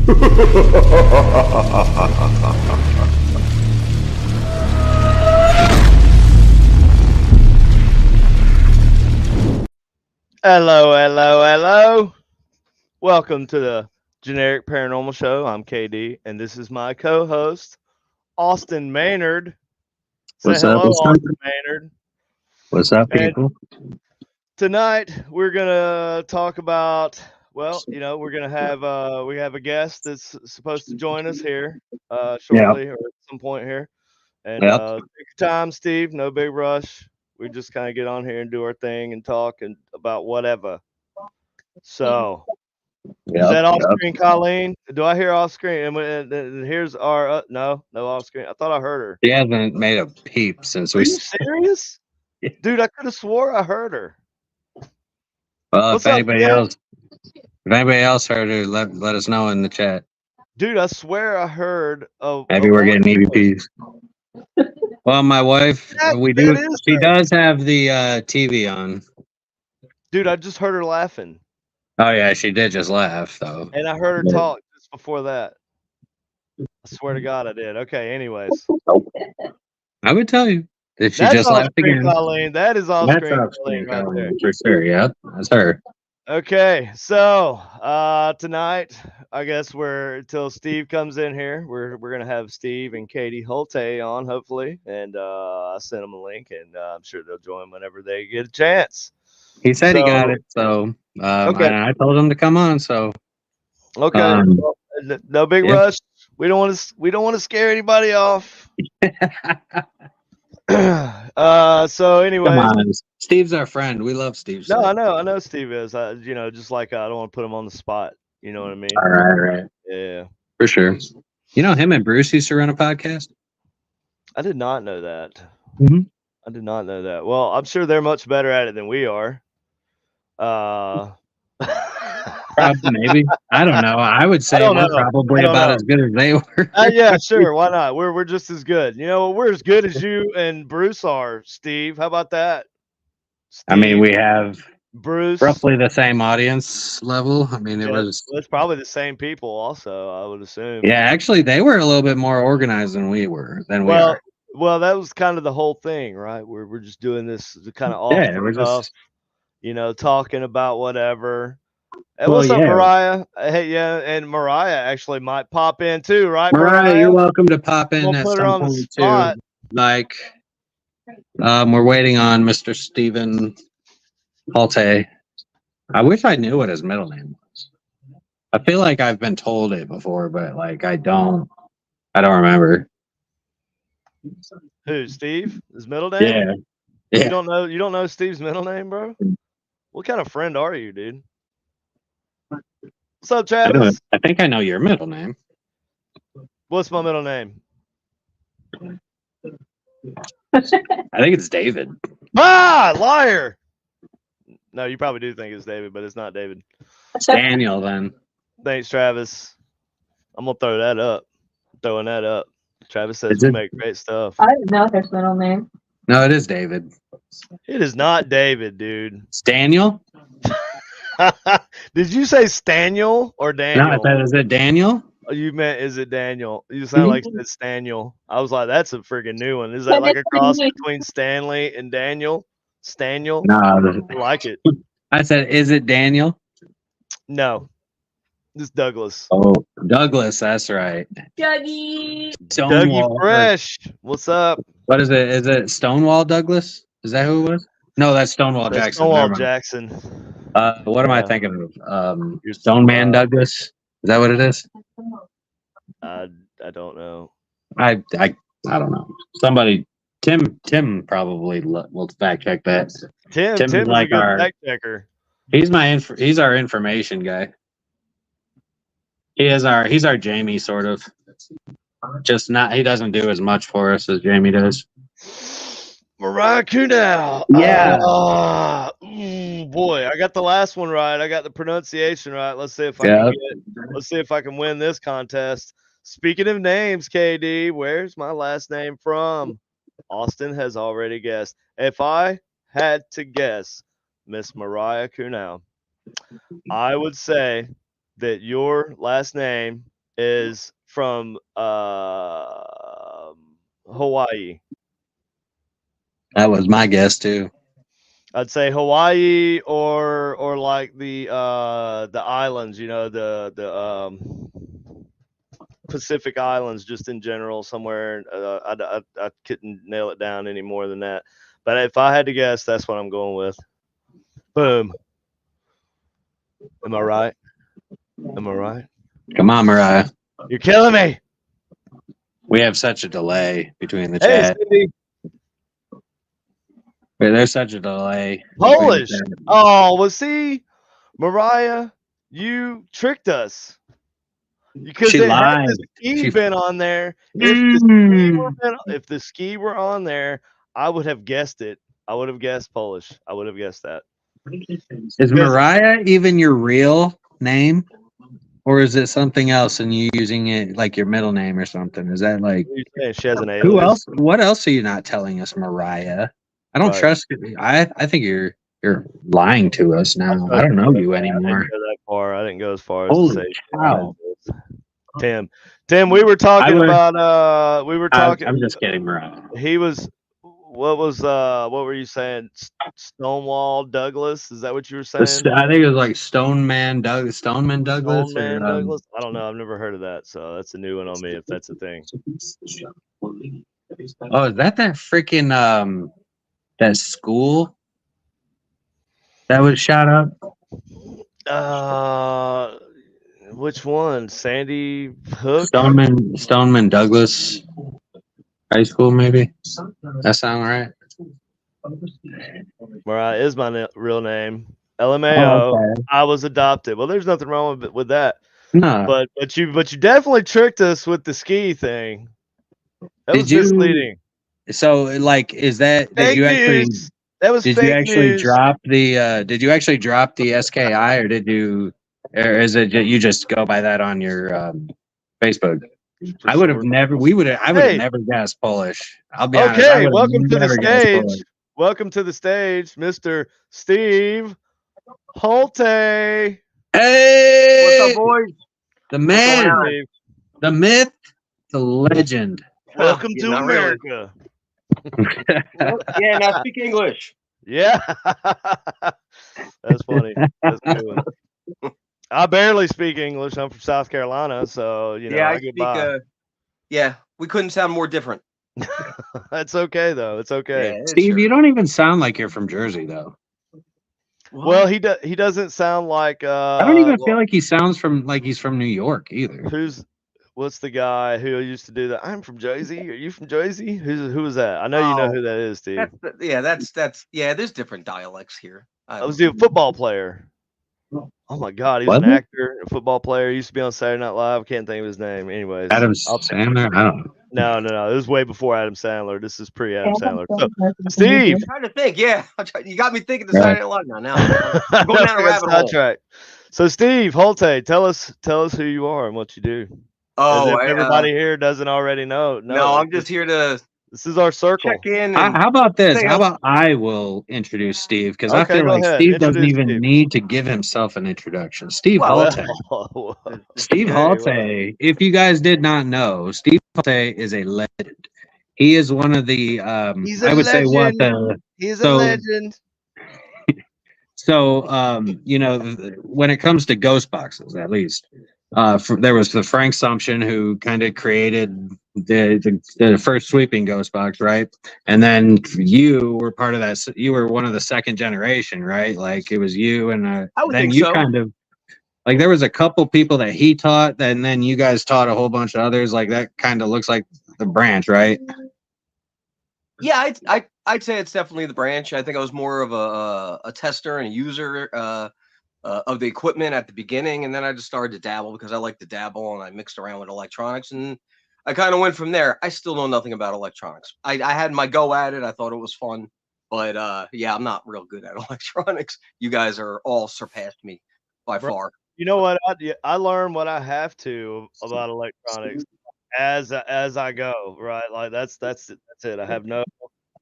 Hello, hello, hello. Welcome to the Generic Paranormal Show. I'm KD, and this is my co host, Austin Maynard. Say What's up? hello, What's up? Austin Maynard. What's up, And people? tonight we're going to talk about, we're going to have we have a guest that's supposed to join us here Yeah. shortly or at some point here. And Yep. take your time, Steve. No big rush. We just kind of get on here and do our thing and talk and about whatever. So, is Yep. that off Yep. screen, Colleen? Do I hear off screen? And here's our no off screen. I thought I heard her. She hasn't made a peep since Are we. you serious, dude? I could have swore I heard her. Well, What's up, Kim? if anybody else heard her, let us know in the chat. Dude, I swear I heard a Maybe we're woman's getting voice. EVPs. Well, my wife, we That do. is She her. does have the TV on. Dude, I just heard her laughing, Oh yeah, she did just laugh though. and I heard her talk just before that. I swear to God, I did. Okay, anyways. I would tell you if she That's just off laughed screen, again. Colleen. That is off That's screen, off Colleen, screen, right there. for sure. Yeah, that's her. Okay, so tonight, I guess we're till Steve comes in here. We're gonna have Steve and Katy Hultay on, hopefully, and I sent them a link, and I'm sure they'll join whenever they get a chance. He said he got So it, so okay, I told him to come on. So okay, well, no big yeah. rush. We don't want to scare anybody off. So Come anyways, on, Steve's our friend. We love Steve. no, So. I know Steve is. Just like I don't want to put him on the spot. You know what I mean? All right. Yeah. For sure. You know, him and Bruce used to run a podcast. I did not know that. Mm-hmm. I did not know that. Well, I'm sure they're much better at it than we are. Maybe. I don't know. I would say we're probably about as good as they were. Yeah, sure. Why not? We're just as good. You know, we're as good as you and Bruce are, Steve. How about that? Steve, I mean, we have Bruce, roughly the same audience level. I mean, it's probably the same people. Also, I would assume. Yeah, actually, they were a little bit more organized than we were. We are. Well, that was kind of the whole thing, right? We're just doing this kind of off the cuff, talking about whatever. Hey, what's up, Mariah? Hey, yeah, and Mariah actually might pop in too, right, Mariah? You're welcome to pop in We'll at put her some on the point spot. too. Like, we're waiting on Mr. Stephen Hultay. I wish I knew what his middle name was. I feel like I've been told it before, but like I don't remember. Who, Steve? His middle name? Yeah. You don't know Steve's middle name, bro? What kind of friend are you, dude? What's up, Travis? I think I know your middle name. What's my middle name? I think it's David. Ah, liar! No, you probably do think it's David, but it's not David. It's Daniel, then. Thanks, Travis. I'm gonna throw that up. Throwing that up. Travis says you make great stuff. I didn't know his middle name. No, it is David. It is not David, dude. It's Daniel. Did you say Staniel or Daniel? No, I thought, is it Daniel? Oh, you meant, is it Daniel? You sound like it's Staniel. I was like, that's a freaking new one. Is that like a cross between Stanley and Daniel? Staniel? No, I like it. I said, is it Daniel? No, it's Douglas. Oh, Douglas, that's right. Dougie. Dougie Fresh. What's up? What is it? Is it Stonewall Douglas? Is that who it was? No, that's Stonewall Jackson. Stonewall Jackson. What am I thinking of? Stone Man Douglas? Is that what it is? I don't know. I don't know. Somebody, Tim probably will fact check that. Tim is like our fact checker. He's our information guy. He's our Jamie, sort of. Just not. He doesn't do as much for us as Jamie does. Mariah Kunal. Yeah. Boy, I got the last one right. I got the pronunciation right. Let's see if I can win this contest. Speaking of names, KD, where's my last name from? Austin has already guessed. If I had to guess, Miss Mariah Kunal, I would say that your last name is from Hawaii. That was my guess too. I'd say Hawaii or like the islands, the Pacific Islands, just in general, somewhere. I couldn't nail it down any more than that. But if I had to guess, that's what I'm going with. Boom. Am I right? Am I right? Come on, Mariah. You're killing me. We have such a delay between the Hey, chat. Cindy. There's such a delay. Polish. Oh, well, see, Mariah, you tricked us. Because She it had lied. the ski She- been on there. If the ski were on there, I would have guessed it. I would have guessed Polish. I would have guessed that. Is Mariah even your real name? Or is it something else and you using it like your middle name or something? Is that like What are you saying? She has an alias. who else? What else are you not telling us, Mariah? I don't Right. trust you. I think you're lying to us now. I don't know you I didn't anymore. go that far. I didn't go as far as Holy to say cow. Tim, we were talking about we were talking. I'm just kidding, Mariah. He was what were you saying? Stonewall Douglas? Is that what you were saying? I think it was like Stoneman Douglas. Douglas? I don't know. I've never heard of that, so that's a new one on me if that's a thing. Oh, is that freaking that school that was shot up? Which one? Sandy Hook? Stoneman Douglas High School, maybe. That sound right? Mariah is my real name. LMAO. Oh, okay. I was adopted. Well, there's nothing wrong with that. No. But you definitely tricked us with the ski thing. That was misleading. So like, is that Fake you actually? news. That was Did fake you actually news. drop the? Did you actually drop the SKI, or did you? Or is it you just go by that on your Facebook? I would have never. I would have never guessed Polish. I'll be honest. Okay, welcome to the stage. Welcome to the stage, Mr. Steve Hultay. Hey, what's up, boys? The man, the myth, the legend. Welcome to America. Really. Yeah, now speak English. Yeah, that's funny. That's a good one. I barely speak English. I'm from South Carolina, so Yeah, I get by. Yeah, we couldn't sound more different. That's okay though. It's okay. Yeah, Steve, you don't even sound like you're from Jersey though. Well, he doesn't sound like. I don't even feel like he sounds like he's from New York either. What's the guy who used to do that? I'm from Jersey. Are you from Jersey? Who was that? I know you know who that is, Steve. That's there's different dialects here. I was a football player. Oh my God, he's an actor, a football player. He used to be on Saturday Night Live. Can't think of his name. Anyways, Adam Sandler. I don't know. No. It was way before Adam Sandler. This is pre Adam Sandler. So, Steve, I'm trying to think. Yeah, you got me thinking. The Saturday Night Live now. I'm going down a rabbit hole. Track. So, Steve Hultay, tell us who you are and what you do. Oh, everybody here doesn't already know. No, I'm just here to. This is our circle. Check in. How about this? How about I will introduce Steve, because I feel like Steve doesn't even need to give himself an introduction. Steve Hultay. Steve Hultay. If you guys did not know, Steve Hultay is a legend. He is one of the. He's a legend. He's a legend. So, when it comes to ghost boxes, at least, there was the Frank Sumption who kind of created the first sweeping ghost box, right? And then you were part of that. You were one of the second generation, right? Like it was you and then you kind of like there was a couple people that he taught, and then you guys taught a whole bunch of others. Like that kind of looks like the branch, right? Yeah, I'd say it's definitely the branch. I think I was more of a tester and a user of the equipment at the beginning, and then I just started to dabble because I like to dabble, and I mixed around with electronics, and I kind of went from there. I still know nothing about electronics. I had my go at it. I thought it was fun, but I'm not real good at electronics. You guys are all surpassed me by far. You know what? I learn what I have to about electronics as I go. Right, like that's it. I have no.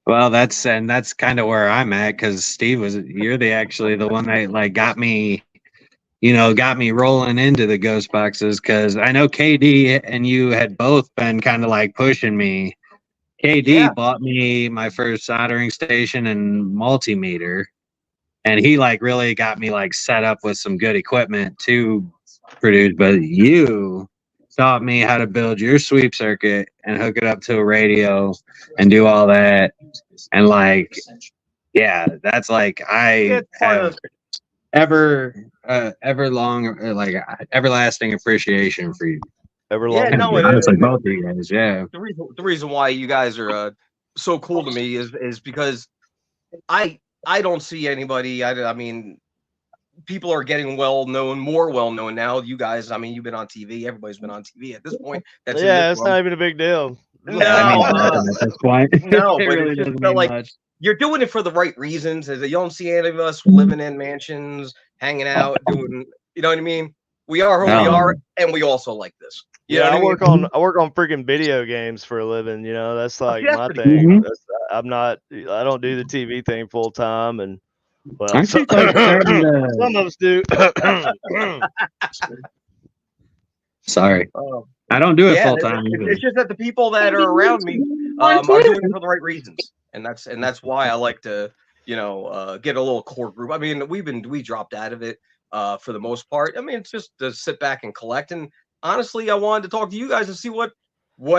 Well, that's kind of where I'm at, because Steve you're actually the one that like got me, got me rolling into the ghost boxes, because I know KD and you had both been kind of like pushing me. KD bought me my first soldering station and multimeter, and he like really got me like set up with some good equipment to produce. But you taught me how to build your sweep circuit and hook it up to a radio and do all that. And like, yeah, that's like I have everlasting appreciation for you. Everlasting. Honestly, both of you guys. Yeah. The reason why you guys are so cool to me is because I don't see anybody. I mean, people are getting more well known now. You guys, I mean, you've been on TV. Everybody's been on TV at this point. That's it's not even a big deal. No, at this point. No, It but really it's just doesn't felt mean like much. you're doing it for the right reasons. Is that you don't see any of us living in mansions, hanging out, doing. You know what I mean? We are who we are, and we also like this. You know I what work mean? on freaking video games for a living. That's like my that's thing. cool. I don't do the TV thing full time, and well, Aren't you like starting to... some of us do. Sorry, I don't do it full time. It's just that the people that are around me are doing it for the right reasons, and that's why I like to get a little core group. I mean, we dropped out of it for the most part. I mean, it's just to sit back and collect. And honestly, I wanted to talk to you guys and see what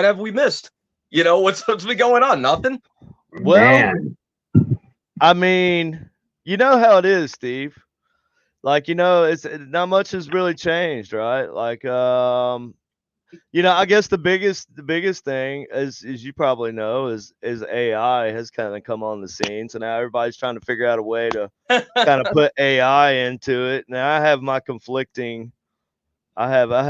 have we missed. What's been going on? Nothing. Well, Man. I mean, you know how it is, Steve. Like, it's not much has really changed, right? Like, I guess the biggest thing, as you probably know, is AI has kind of come on the scene. So now everybody's trying to figure out a way to kind of put AI into it. Now I have my conflicting. I have I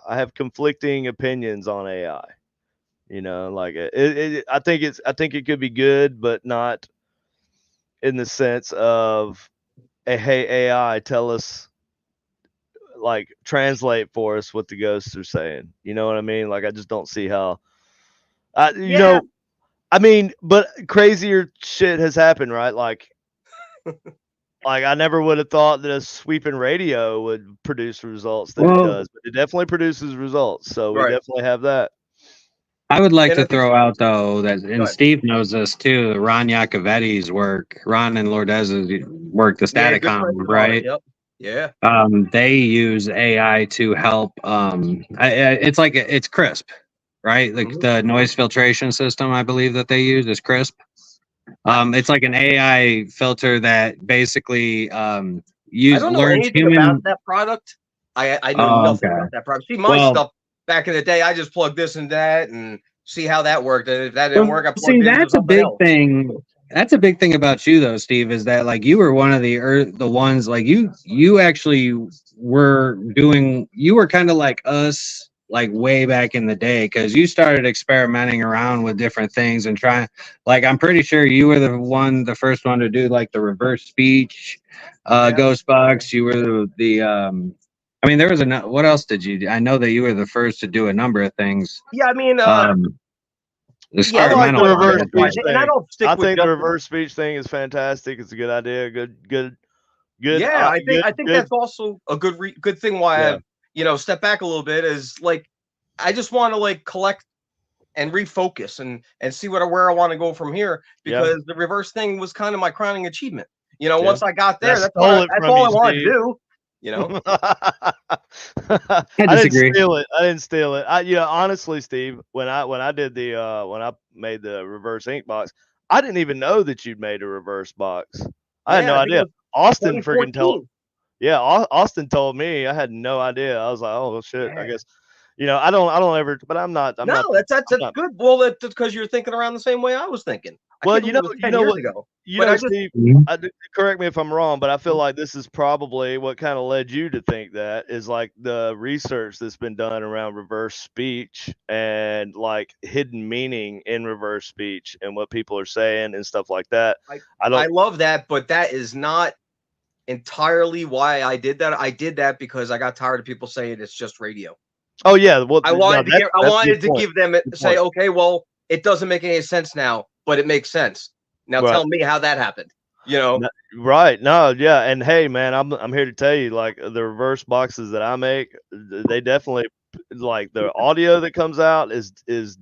have conflicting opinions on AI. Like I think it could be good, but not in the sense of, hey, AI, tell us, like, translate for us what the ghosts are saying. You know what I mean? Like, I just don't see how. I mean, but crazier shit has happened, right? Like I never would have thought that a sweeping radio would produce results that it does, but it definitely produces results. So we definitely have that. I would like to throw out, though, that, and Steve knows this too, Ron Iacovetti's work, Ron and Lourdes's work, the Staticom, right? Yep. Yeah. They use AI to help. It's CRISP, right? Like the noise filtration system, I believe that they use is CRISP. It's like an AI filter that basically learns human about that product. I know nothing about that product. See, my stuff back in the day, I just plugged this and that and see how that worked. And if that didn't work, I plugged it into something else. That's a big thing about you, though, Steve, is that like you were one of the ones, like you actually were doing. You were kind of like us, like way back in the day, because you started experimenting around with different things and trying. Like, I'm pretty sure you were the first one to do like the reverse speech, ghost box. You were the. I mean, there was what else did you do? I know that you were the first to do a number of things. Yeah, I mean, I like the reverse speech thing. And I think the reverse speech thing is fantastic. It's a good idea. Good. Yeah, I think that's also a good thing. Why I step back a little bit is like I just want to like collect and refocus and see where I want to go from here, because the reverse thing was kind of my crowning achievement. Once I got there, that's all I wanted to do. I didn't steal it. Honestly, Steve, when I made the reverse ink box, I didn't even know that you'd made a reverse box. I had no idea. Austin freaking told. Yeah, Austin told me. I had no idea. I was like, oh shit. I guess I don't ever. But I'm not. That's good. Well, that's because you're thinking around the same way I was thinking. Well, you know what, Steve, correct me if I'm wrong, but I feel like this is probably what kind of led you to think that is like the research that's been done around reverse speech and like hidden meaning in reverse speech and what people are saying and stuff like that. I love that, but that is not entirely why I did that. I did that because I got tired of people saying it's just radio. Oh yeah, well, I wanted to give them say, okay, well, it doesn't make any sense now, but it makes sense. Now tell me how that happened. You know, Right. No, yeah. And hey, man, I'm here to tell you, like the reverse boxes that I make, they definitely like the audio that comes out is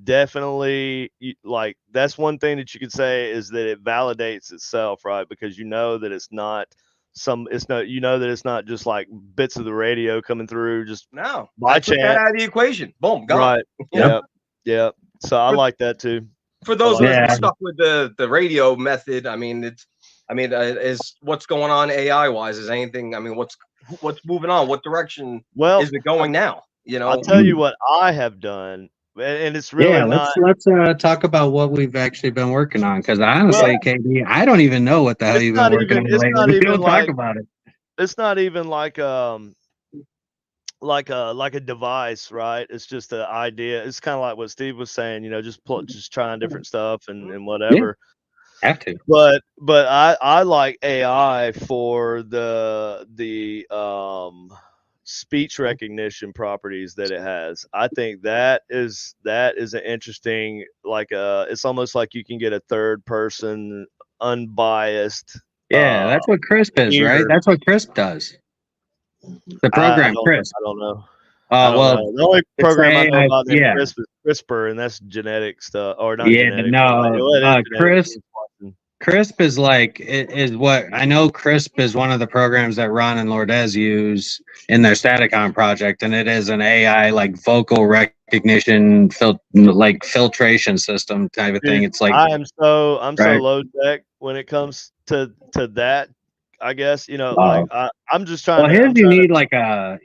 definitely like that's one thing that you could say is that it validates itself, right? Because you know that it's not that it's not just like bits of the radio coming through just no, by I took that chance. out of the equation. Boom, gone. Right. You know? Yeah. Yeah. So I like that too. For those of us Yeah. that stuck with the radio method, I mean, is what's going on AI wise? Is anything? I mean, what's moving on? What direction Well, is it going now? You I'll know, tell you what I have done, and it's really Yeah, not. let's talk about what we've actually been working on. Because honestly, Well, Katie, I don't even know what the hell you've been working on it's lately. not We even don't talk like about it. it's not even like a device, right? It's just an idea. It's kind of like what Steve was saying, just trying different stuff and Yeah, whatever. have to. But I like AI for the speech recognition properties that it has. I think that is an interesting, like it's almost like you can get a third person unbiased Yeah, that's what Crisp is, right? ear. That's what Crisp does. The I program Crisp. don't know. I don't Well, know. The only it's program I know AI. about named Yeah, CRISP is CRISPR, and that's genetic stuff, or not yeah. genetic. No, Well, it is genetic. Crisp is like is what I know. Crisp is one of the programs that Ron and Lourdes use in their Staticon project, and it is an AI like vocal recognition like filtration system type of thing. Dude, It's like I'm so right. low tech when it comes to that. I guess Oh. I'm just trying Well, to. his I'm trying to.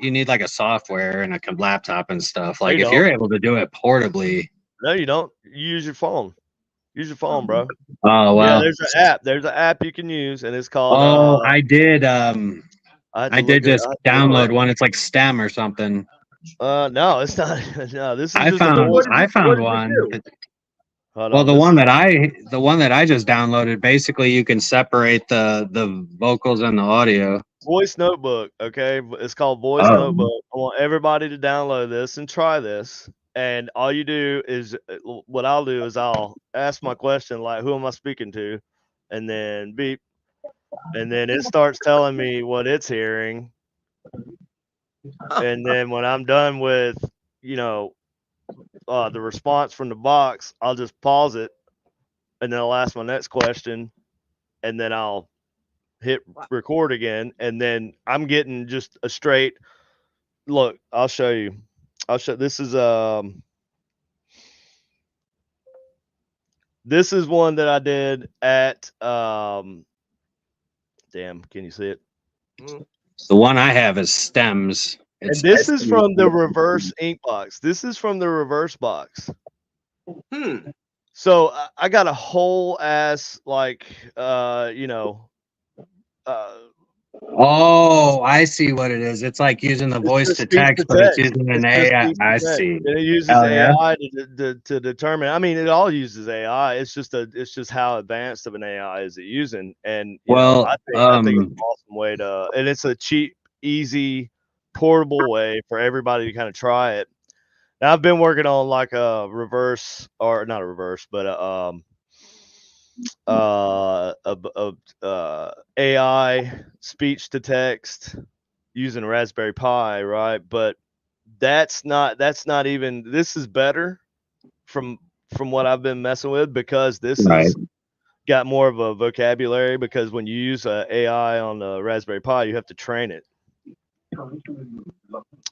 you need like a software and a laptop and stuff. No, Like you if don't. you're able to do it portably. No, you don't. You use your phone. Use your phone, bro. Oh Yeah, well. there's an app. There's an app you can use, and it's called. Oh, I did. I had I to look did it. just I had to look it download up. one. It's like STEM or something. No, it's not. No, this is I just a found voice. I what found does it one. do? Hold Well, on. This the one that I just downloaded, basically you can separate the vocals and the audio. Voice Notebook, okay? It's called Voice Oh. Notebook. I want everybody to download this and try this. And all you do is what I'll do is I'll ask my question like, who am I speaking to? And then beep. And then it starts telling me what it's hearing. And then when I'm done with, you know, the response from the box, I'll just pause it and then I'll ask my next question and then I'll hit record again. And then I'm getting just a straight look. I'll show you. This is one that I did at damn, can you see it? The one I have is stems. And this is from the reverse ink box. This is from the reverse box. So I got a whole ass like Oh, I see what it is. It's like using the voice to speech to text, but it's text. using It's an just AI. speech to I text. see. And it uses Hell yeah. AI to determine. I mean, it all uses AI. It's just how advanced of an AI is it using. And Well, I think it's an awesome way to, and it's a cheap, easy, portable way for everybody to kind of try it. Now I've been working on like a reverse, or not a reverse, but AI speech to text using a Raspberry Pi, right? But that's not even. This is better from what I've been messing with because this right. is got more of a vocabulary because when you use AI on the Raspberry Pi, you have to train it.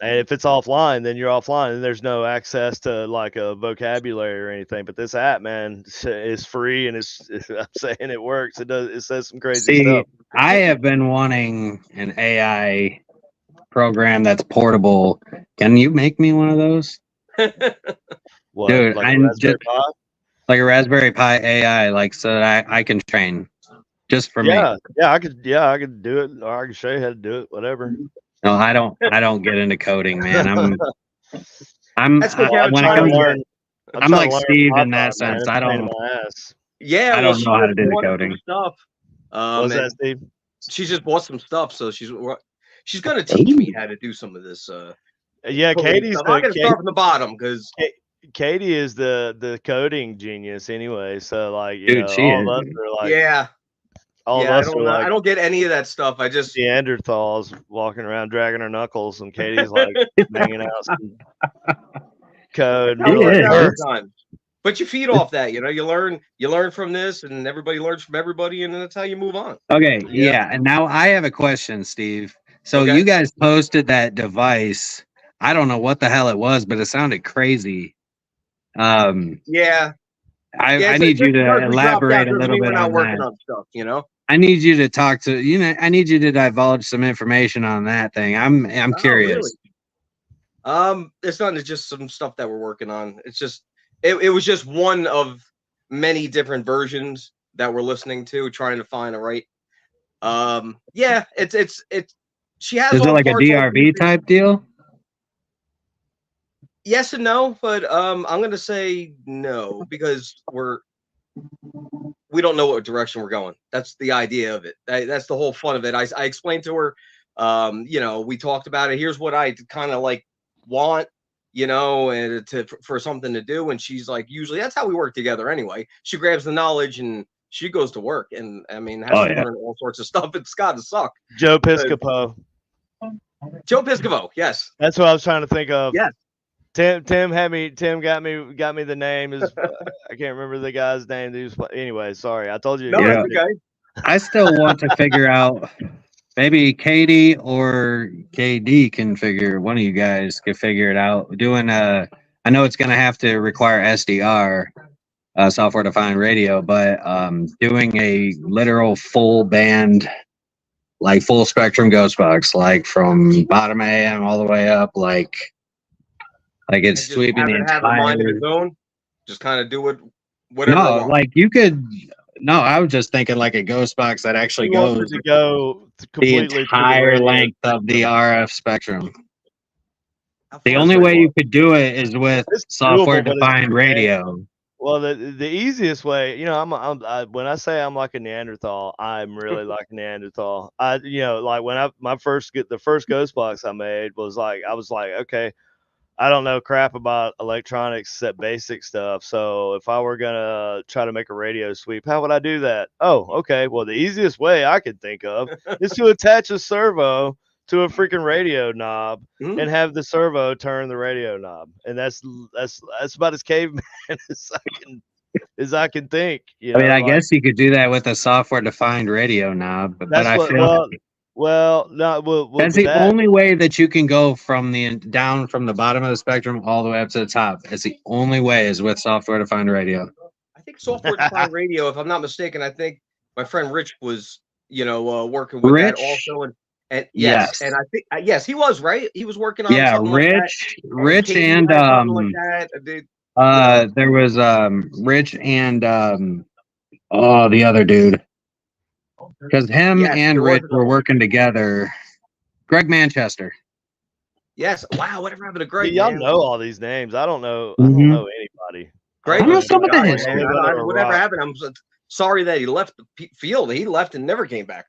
And if it's offline, then you're offline and there's no access to like a vocabulary or anything. But this app, man, is free and I'm saying it works. It says some crazy stuff. I have been wanting an AI program that's portable. Can you make me one of those? What, Dude, like a I'm Raspberry just Pi? like a Raspberry Pi AI, like so that I can train just for me. Yeah, I could do it, or I can show you how to do it, whatever. No, I don't get into coding, man. I'm That's okay. when it comes to I'm like Steve in that sense. I don't Yeah, I well, don't she know how to just do the bought some coding. stuff. What's that, Steve? She just bought some stuff, so she's gonna teach me how to do some of this. Yeah, Katy's stuff. I gotta start from the bottom because Katy is the coding genius anyway. So like Dude, she all is. of us are like yeah. All Yeah, of us are I like don't get any of that stuff. I just Neanderthals walking around dragging her knuckles, and Katie's like banging out some code. And how we're it like, works out is. sometimes. But you feed off that, you know. You learn from this, and everybody learns from everybody, and then that's how you move on. Okay, Yeah. yeah. And now I have a question, Steve. So Okay. you guys posted that device. I don't know what the hell it was, but it sounded crazy. Yeah, I So need you just because to we dropped out elaborate a doesn't little mean we're bit not on working that. on stuff, you know. I need you to talk to I need you to divulge some information on that thing. I'm Oh, curious. really? It's not. It's just some stuff that we're working on. It's just it was just one of many different versions that we're listening to, trying to find a right. Yeah, it's she has Is it all the like a parts. All DRV type deal? yes and no, but I'm gonna say no because we don't know what direction we're going. That's the idea of it. That's the whole fun of it. I explained to her, you know, we talked about it. Here's what I kind of like want, you know, and for something to do. And she's like, usually that's how we work together anyway. She grabs the knowledge and she goes to work. And I mean, has to learn all sorts of stuff. It's got to suck. Joe Piscopo. Joe Piscopo, yes. That's what I was trying to think of. Yes. Tim got me the name. Is I can't remember the guy's name. Anyway, sorry. I told you. No, Yeah. that's okay. I still want to figure out maybe Katy or KD can figure one of you guys can figure it out. Doing I know it's gonna have to require SDR, software defined radio, but doing a literal full band, like full spectrum ghost box, like from bottom AM all the way up, like it's Just sweeping the have a mind of entire. its own. Just kind of do it, whatever I No, want. like you could. No, I was just thinking like a ghost box that actually He wants goes it to go the completely to the entire radio. length of the RF spectrum. How The far only is way that? you could do it is with It's software doable, but it's defined radio. Well, the easiest way, you know, when I say I'm like a Neanderthal, I'm really like a Neanderthal. You know, like when the first ghost box I made was like, I was like, okay, I don't know crap about electronics except basic stuff. So if I were gonna try to make a radio sweep, how would I do that? Oh, okay. Well, the easiest way I could think of is to attach a servo to a freaking radio knob Mhm. and have the servo turn the radio knob, and that's about as caveman as I can think. You I mean, know, I like guess you could do that with a software defined radio knob, but that's I what. feel that's But the that only way that you can go from the down from the bottom of the spectrum all the way up to the top. It's the only way is with software defined radio. I think software defined radio, if I'm not mistaken, I think my friend Rich was, you know, working with that Rich? also, and yes, and I think yes, he was right. He was working on Yeah, something like that. Rich Katy and had something like that. there was Rich and the other dude. Because him Yes, and there was Rich were another one. working together. Greg Manchester. Yes. Wow, whatever happened to Greg? y'all Man? know all these names. I don't know. I Mhm. don't know anybody. Greg I know was a some good of the guy, history. man. Whatever happened, I'm sorry that he left the field. He left and never came back.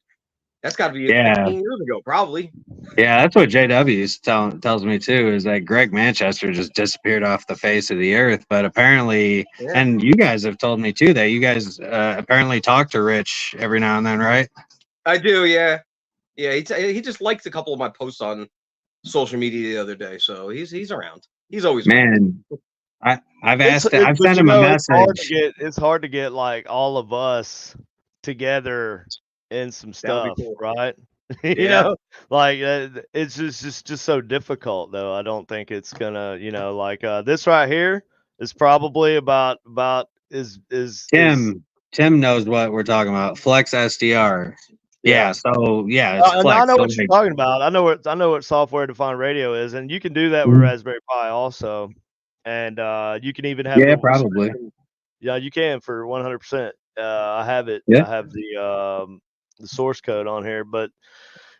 That's got to be 15 years ago, probably. Yeah, that's what JW tells me too, is that Greg Manchester just disappeared off the face of the earth. But apparently, and you guys have told me too, that you guys apparently talk to Rich every now and then, right? I do, yeah. Yeah, he just liked a couple of my posts on social media the other day, so he's around. He's always around. Man, I've But sent him a message. It's hard to get like all of us together in some stuff, cool. right? You Yeah. know, like it's just so difficult though. I don't think it's gonna, you know, like this right here is probably about Tim knows what we're talking about. Flex SDR. Yeah, so yeah, it's and Flex. I know So what you're talking about. I know what software defined radio is, and you can do that with Raspberry Pi also, and you can even have probably. Yeah, you can for 100%. I have it. Yeah. I have the source code on here, but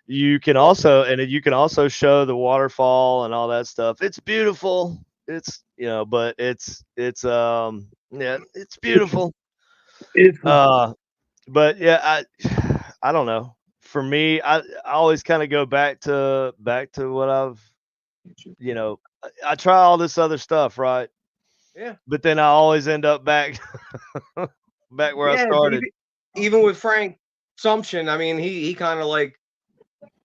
you can also show the waterfall and all that stuff. It's beautiful. It's but it's yeah, it's beautiful. But yeah, I don't know. For me, I always kind of go back to what I try all this other stuff, right? Yeah. But then I always end up back where I started. Even with Frank assumption. I mean, he kind of like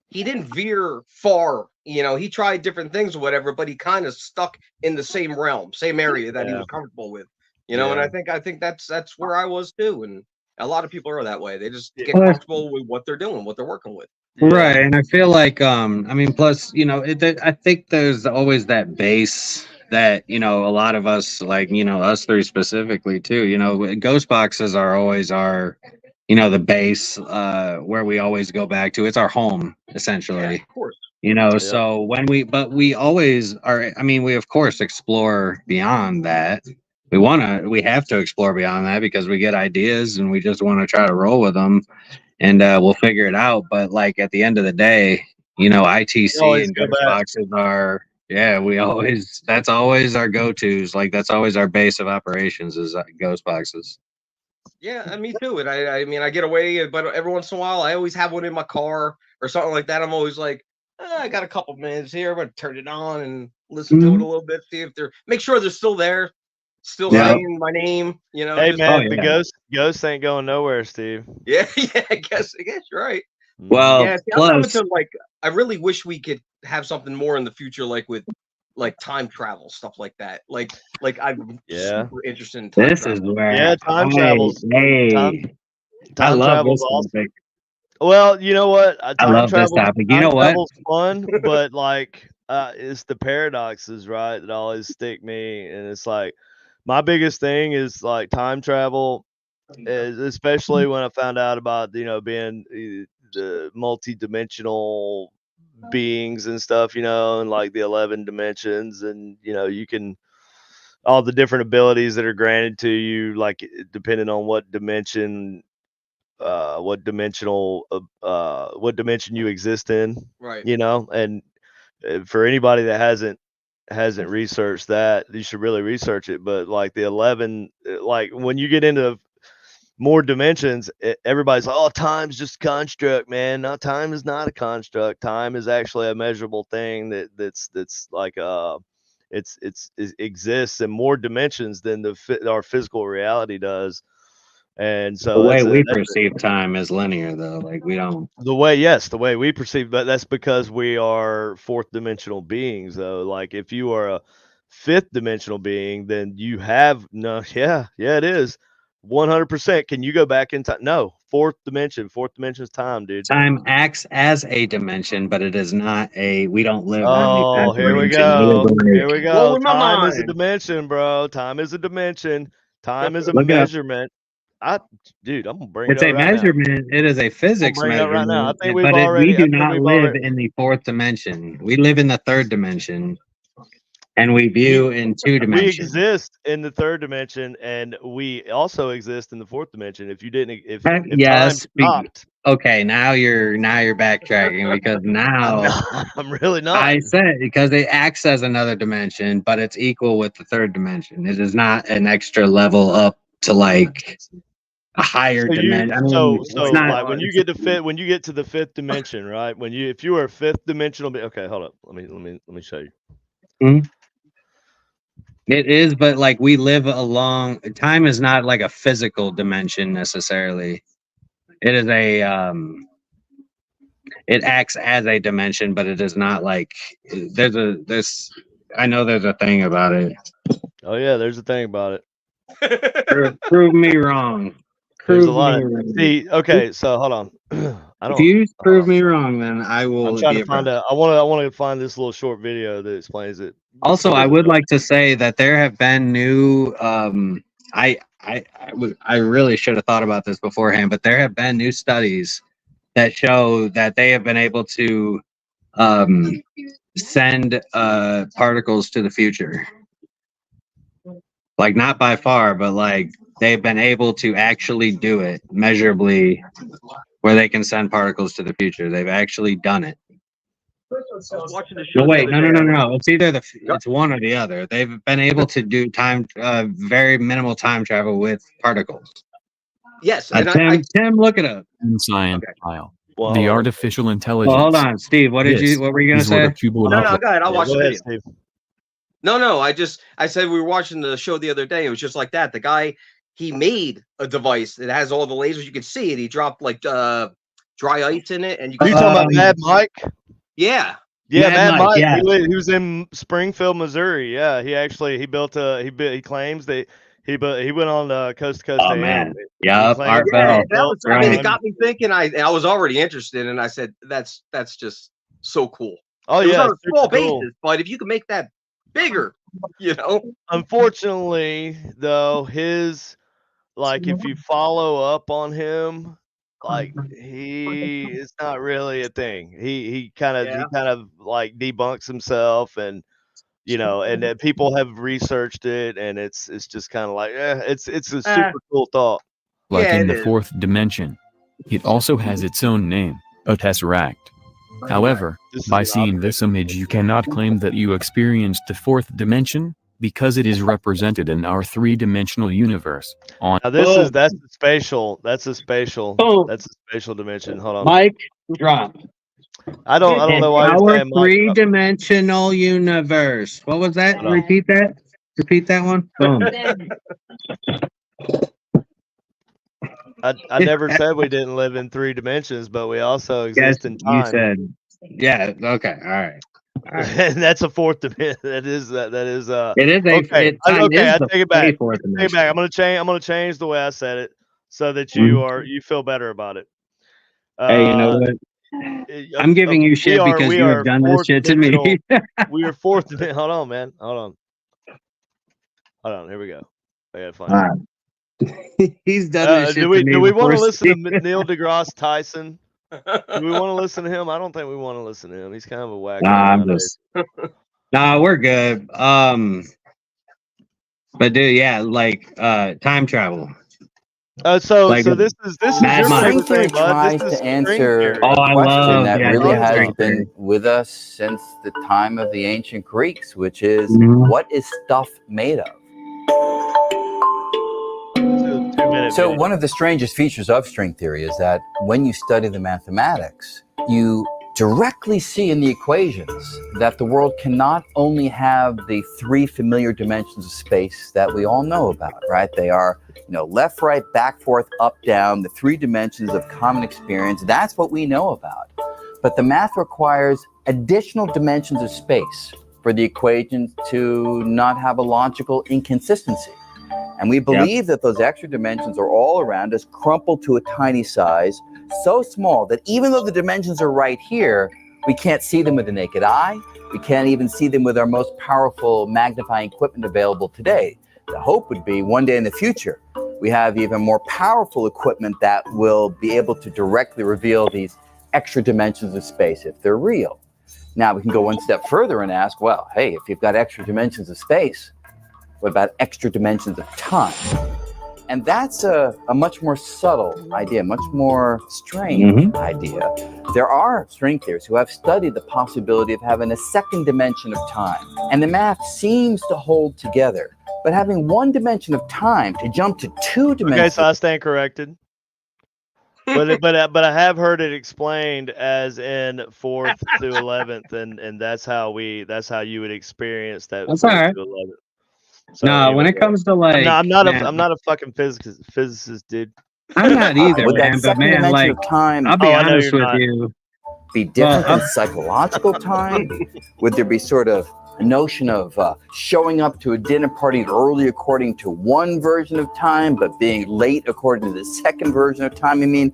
he didn't veer far. You know, he tried different things or whatever, but he kind of stuck in the same realm, same area that he was comfortable with. You know, and I think that's where I was too. And a lot of people are that way. They just get comfortable with what they're doing, what they're working with. Right, and I feel like I mean, plus, you know, I think there's always that base that, you know, a lot of us, like, you know, us three specifically too, you know, ghost boxes are always our, you know, the base where we always go back to. It's our home essentially. Yeah, of course. You know, so when we always are, I mean, we of course explore beyond that. We have to explore beyond that because we get ideas and we just want to try to roll with them, and we'll figure it out. But like at the end of the day, you know, ITC and ghost boxes are, that's always our go-tos. Like that's always our base of operations is ghost boxes. Yeah, me too. And I mean, I get away, but every once in a while, I always have one in my car or something like that. I'm always like, I got a couple minutes here. I'm gonna turn it on and listen to it a little bit, see if make sure they're still there, still saying my name. You know, hey man, the ghost ain't going nowhere, Steve. Yeah, I guess you're right. Well, yeah, see, I'm coming to, like, I really wish we could have something more in the future, like with like time travel stuff like that. Like I'm super interested in time travel. Is where time travels. Time I love travel's this awesome. topic. Well, you know what? I love this topic. You know what? Travel's fun, but like it's the paradoxes, right, that always stick me. And it's like my biggest thing is like time travel, is especially when I found out about, you know, being the multi-dimensional beings and stuff, you know, and like the 11 dimensions, and you know, you can all the different abilities that are granted to you, like depending on what dimension what dimension you exist in, right? You know, and for anybody that hasn't researched that, you should really research it. But like the 11, like when you get into more dimensions, everybody's like, oh, time's just a construct, man. No, time is not a construct. Time is actually a measurable thing that's like it exists in more dimensions than our physical reality does. And so the way we perceive time is linear, though. Like we don't. The way we perceive, but that's because we are fourth dimensional beings, though. Like if you are a fifth dimensional being, then you have no. Yeah, it is 100%. Can you go back in time? No, fourth dimension. Fourth dimension is time, dude. Time acts as a dimension, but it is not a. We don't live. Oh, here we go. Here we go. Time is a dimension, bro. Time is a dimension. Time is a measurement. Dude, I'm gonna bring it up. It's a measurement. It is a physics measurement. Right now. I think we do not live in the fourth dimension. We live in the third dimension, and we view in two dimensions. We exist in the third dimension, and we also exist in the fourth dimension. If you didn't, if yes, time stopped. Okay, now you're backtracking because now I'm really not. I said because it acts as another dimension, but it's equal with the third dimension. It is not an extra level up to like a higher dimension. So like when you get to the fifth dimension, right? If you are a fifth dimensional, okay, hold up. Let me show you. Mm-hmm. It is, but like we live along. Time is not like a physical dimension necessarily. It is it acts as a dimension, but it is not like I know there's a thing about it. Oh yeah, there's a thing about it. Prove me wrong. There's a lot of see. Okay, so hold on. If you prove me wrong, then I will. I'm trying to find out. I want to find this little short video that explains it. Also, I would like to say that there have been new. I really should have thought about this beforehand, but there have been new studies that show that they have been able to send particles to the future. Like not by far, but like they've been able to actually do it measurably, where they can send particles to the future. They've actually done it. No, wait, no. It's either it's one or the other. They've been able to do very minimal time travel with particles. Yes, Tim, look it up. In science file. Well, the artificial intelligence. Well, hold on, Steve. What were you going to say? No, go ahead. I'll watch the video. Steve. No, I said we were watching the show the other day. It was just like that. The guy he made a device that has all the lasers. You can see it. He dropped like dry ice in it, and you Are can you talking about Mad Mike? Yeah. Yeah, Mad Mad Mike, Mike. yeah. He was in Springfield, Missouri. Yeah, he built he claims that he went on Coast to Coast Oh AM. man, He yep, claims Art that Bell. he That built was, I mean, it Right. got me thinking. I was already interested, and I said, that's just so cool. Oh It was yeah, on a small super cool. basis, but if you can make that bigger, you know. Unfortunately, though, his like if you follow up on him, like he is not really a thing. He kind of like debunks himself, and and that people have researched it, and it's just kind of like it's a super cool thought. Like Yeah, in it the is. fourth dimension, it also has its own name, a tesseract. However, This is by an seeing this image, you cannot claim that you experienced the fourth dimension because it is represented in our three-dimensional universe. Now Boom. that's a spatial dimension. Hold on. Mike, drop. I don't know why you're Our saying Mike. three-dimensional universe. What was that? Hold on. Repeat that. Repeat that one. Boom. I never said we didn't live in 3 dimensions, but we also Yes, exist in you time. said. Yeah. Okay. All right. And that's a fourth dimension. That is It is a. okay. Time is I the take it back. fourth Take it dimension. back. I'm gonna change the way I said it so that you feel better about it. Hey, you know what? I'm giving you shit because you have done this shit to me. We are fourth dimension. Hold on, man. Hold on. Here we go. I gotta find All right. He's done this shit do we to me. want to listen to before. Neil deGrasse Tyson? Do we want to listen to him? I don't think we want to listen to him. He's kind of a whack. Nah, we're good. But dude, yeah, like time travel. So Like this is Mad your Mike. favorite thing, bud. tries This is to answer string Oh, a I question love- that yeah, really I love has string been with us since the time of the ancient Greeks, which is Mhm. what is stuff made of? It's a 2-minute So video. one of the strangest features of string theory is that when you study the mathematics, you directly see in the equations that the world cannot only have the 3 familiar dimensions of space that we all know about, right? They are, left, right, back, forth, up, down, the 3 dimensions of common experience. That's what we know about. But the math requires additional dimensions of space for the equations to not have a logical inconsistency. And we believe that those extra dimensions are all around us, crumpled to a tiny size, so small that even though the dimensions are right here, we can't see them with the naked eye. We can't even see them with our most powerful magnifying equipment available today. The hope would be one day in the future, we have even more powerful equipment that will be able to directly reveal these extra dimensions of space if they're real. Now we can go one step further and ask, well, hey, if you've got extra dimensions of space, what about extra dimensions of time? And that's a much more subtle idea, much more strange idea. There are string theorists who have studied the possibility of having a second dimension of time. And the math seems to hold together. But having one dimension of time to jump to 2 dimensions. Okay, so I stand corrected. But I have heard it explained as in 4th to 11th, and that's how you would experience that. That's all right. To 11th. So No, when it comes to like, I'm not a fucking physicist, dude. I'm not either, Would that man. But second man, dimension like, of time I'll be I know honest you're with not. you. be different than psychological time? Would there be sort of a notion of showing up to a dinner party early according to one version of time, but being late according to the second version of time? I mean,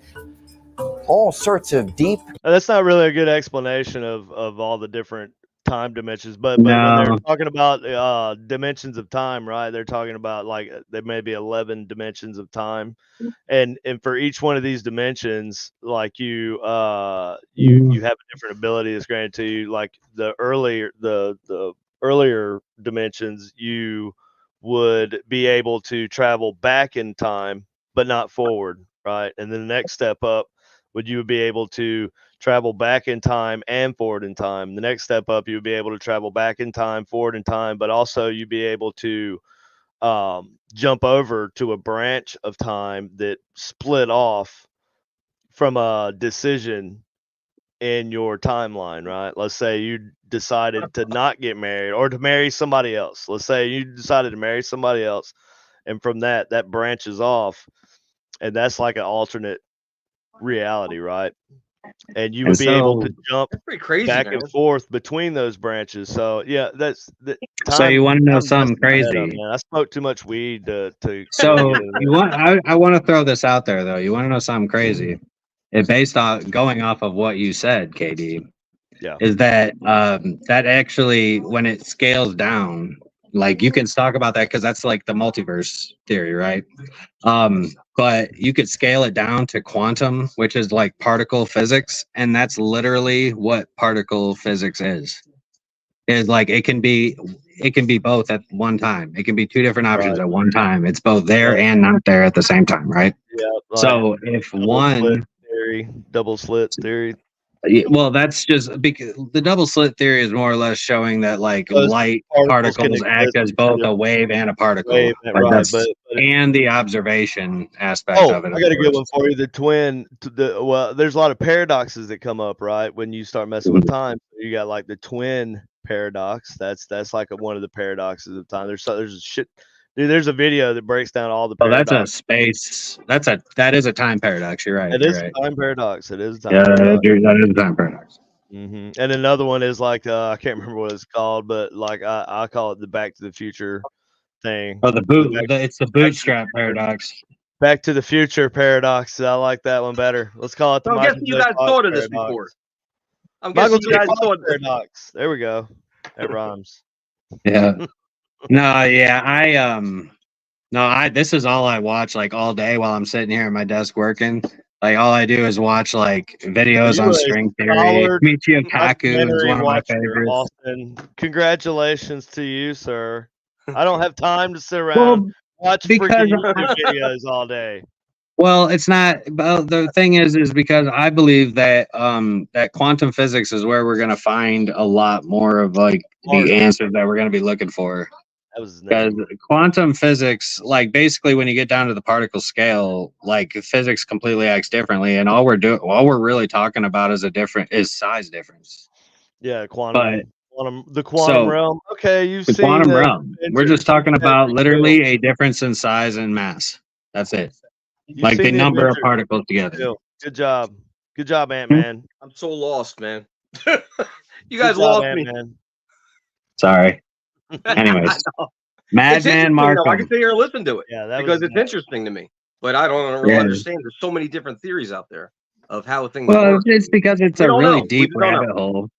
all sorts of deep. That's not really a good explanation of all the different time dimensions, but when they're talking about dimensions of time, right? They're talking about like there may be 11 dimensions of time, and for each one of these dimensions, like you have a different ability that's granted to you. Like the earlier dimensions, you would be able to travel back in time, but not forward, right? And then the next step up would you be able to travel back in time and forward in time. The next step up, you would be able to travel back in time, forward in time, but also you'd be able to jump over to a branch of time that split off from a decision in your timeline, right? Let's say you decided to not get married or to marry somebody else. Let's say you decided to marry somebody else, and from that branches off, and that's like an alternate reality, right? And you would be able to jump That's pretty crazy, back man. and forth between those branches. So yeah, that's the time. So you want to know time's something messing my head up, crazy? man. I smoked too much weed to So you want? I want to throw this out there though. You want to know something crazy? It based on going off of what you said, KD. Yeah. Is that that actually when it scales down, like you can talk about that because that's like the multiverse theory, right? But you could scale it down to quantum, which is like particle physics, and that's literally what particle physics is. Is like it can be both at one time. It can be two different options at one time. It's both there and not there at the same time, right? Yeah. So if one double slit theory. well, that's just because the double slit theory is more or less showing that like Those light particles can particles act as exist both in a a wave and a particle. wave, Like right, that's- but and the observation aspect oh, of it. I got a good one for you. The twin, well, there's a lot of paradoxes that come up, right? When you start messing with time, you got like the twin paradox. That's like one of the paradoxes of time. There's a shit. Dude, there's a video that breaks down all the Oh, that's paradoxes. a space. That is a time paradox. You're right. It you're is right. a time paradox. It is a time Yeah, paradox. that is a time paradox. And another one is like I can't remember what it's called, but like I call it the Back to the Future thing. Oh, it's the bootstrap paradox. Back to the Future paradox. I like that one better. Let's call it the I'm Michael guessing you J. guys Fox thought of this paradox. before. I'm Michael guessing J. you guys Fox thought of this. paradox. There we go. That rhymes. Yeah. No, yeah, this is all I watch like all day while I'm sitting here at my desk working. Like all I do is watch like videos You on a string theory. scholar, Michio Kaku is documentary one of my watcher, favorites. Austin. Congratulations to you, sir. I don't have time to sit around Well, watch because- freaking YouTube videos all day. Well, it's not. But the thing is because I believe that that quantum physics is where we're gonna find a lot more of like the answers that we're gonna be looking for. That was his Because name. quantum physics, like basically when you get down to the particle scale, like physics completely acts differently, and all we're really talking about is size difference. Yeah, But the quantum realm. Okay, you've the seen quantum realm. We're just talking about literally a difference in size and mass. That's it. Like the number of particles together. Good job. Good job, Ant-Man. I'm so lost, man. You guys lost me. Ant-Man. Sorry. Anyways, Madman Markham. I can sit here and listen to it. Yeah, because it's interesting to me. But I don't really understand. There's so many different theories out there of how things work. It's because it's a really deep rabbit hole.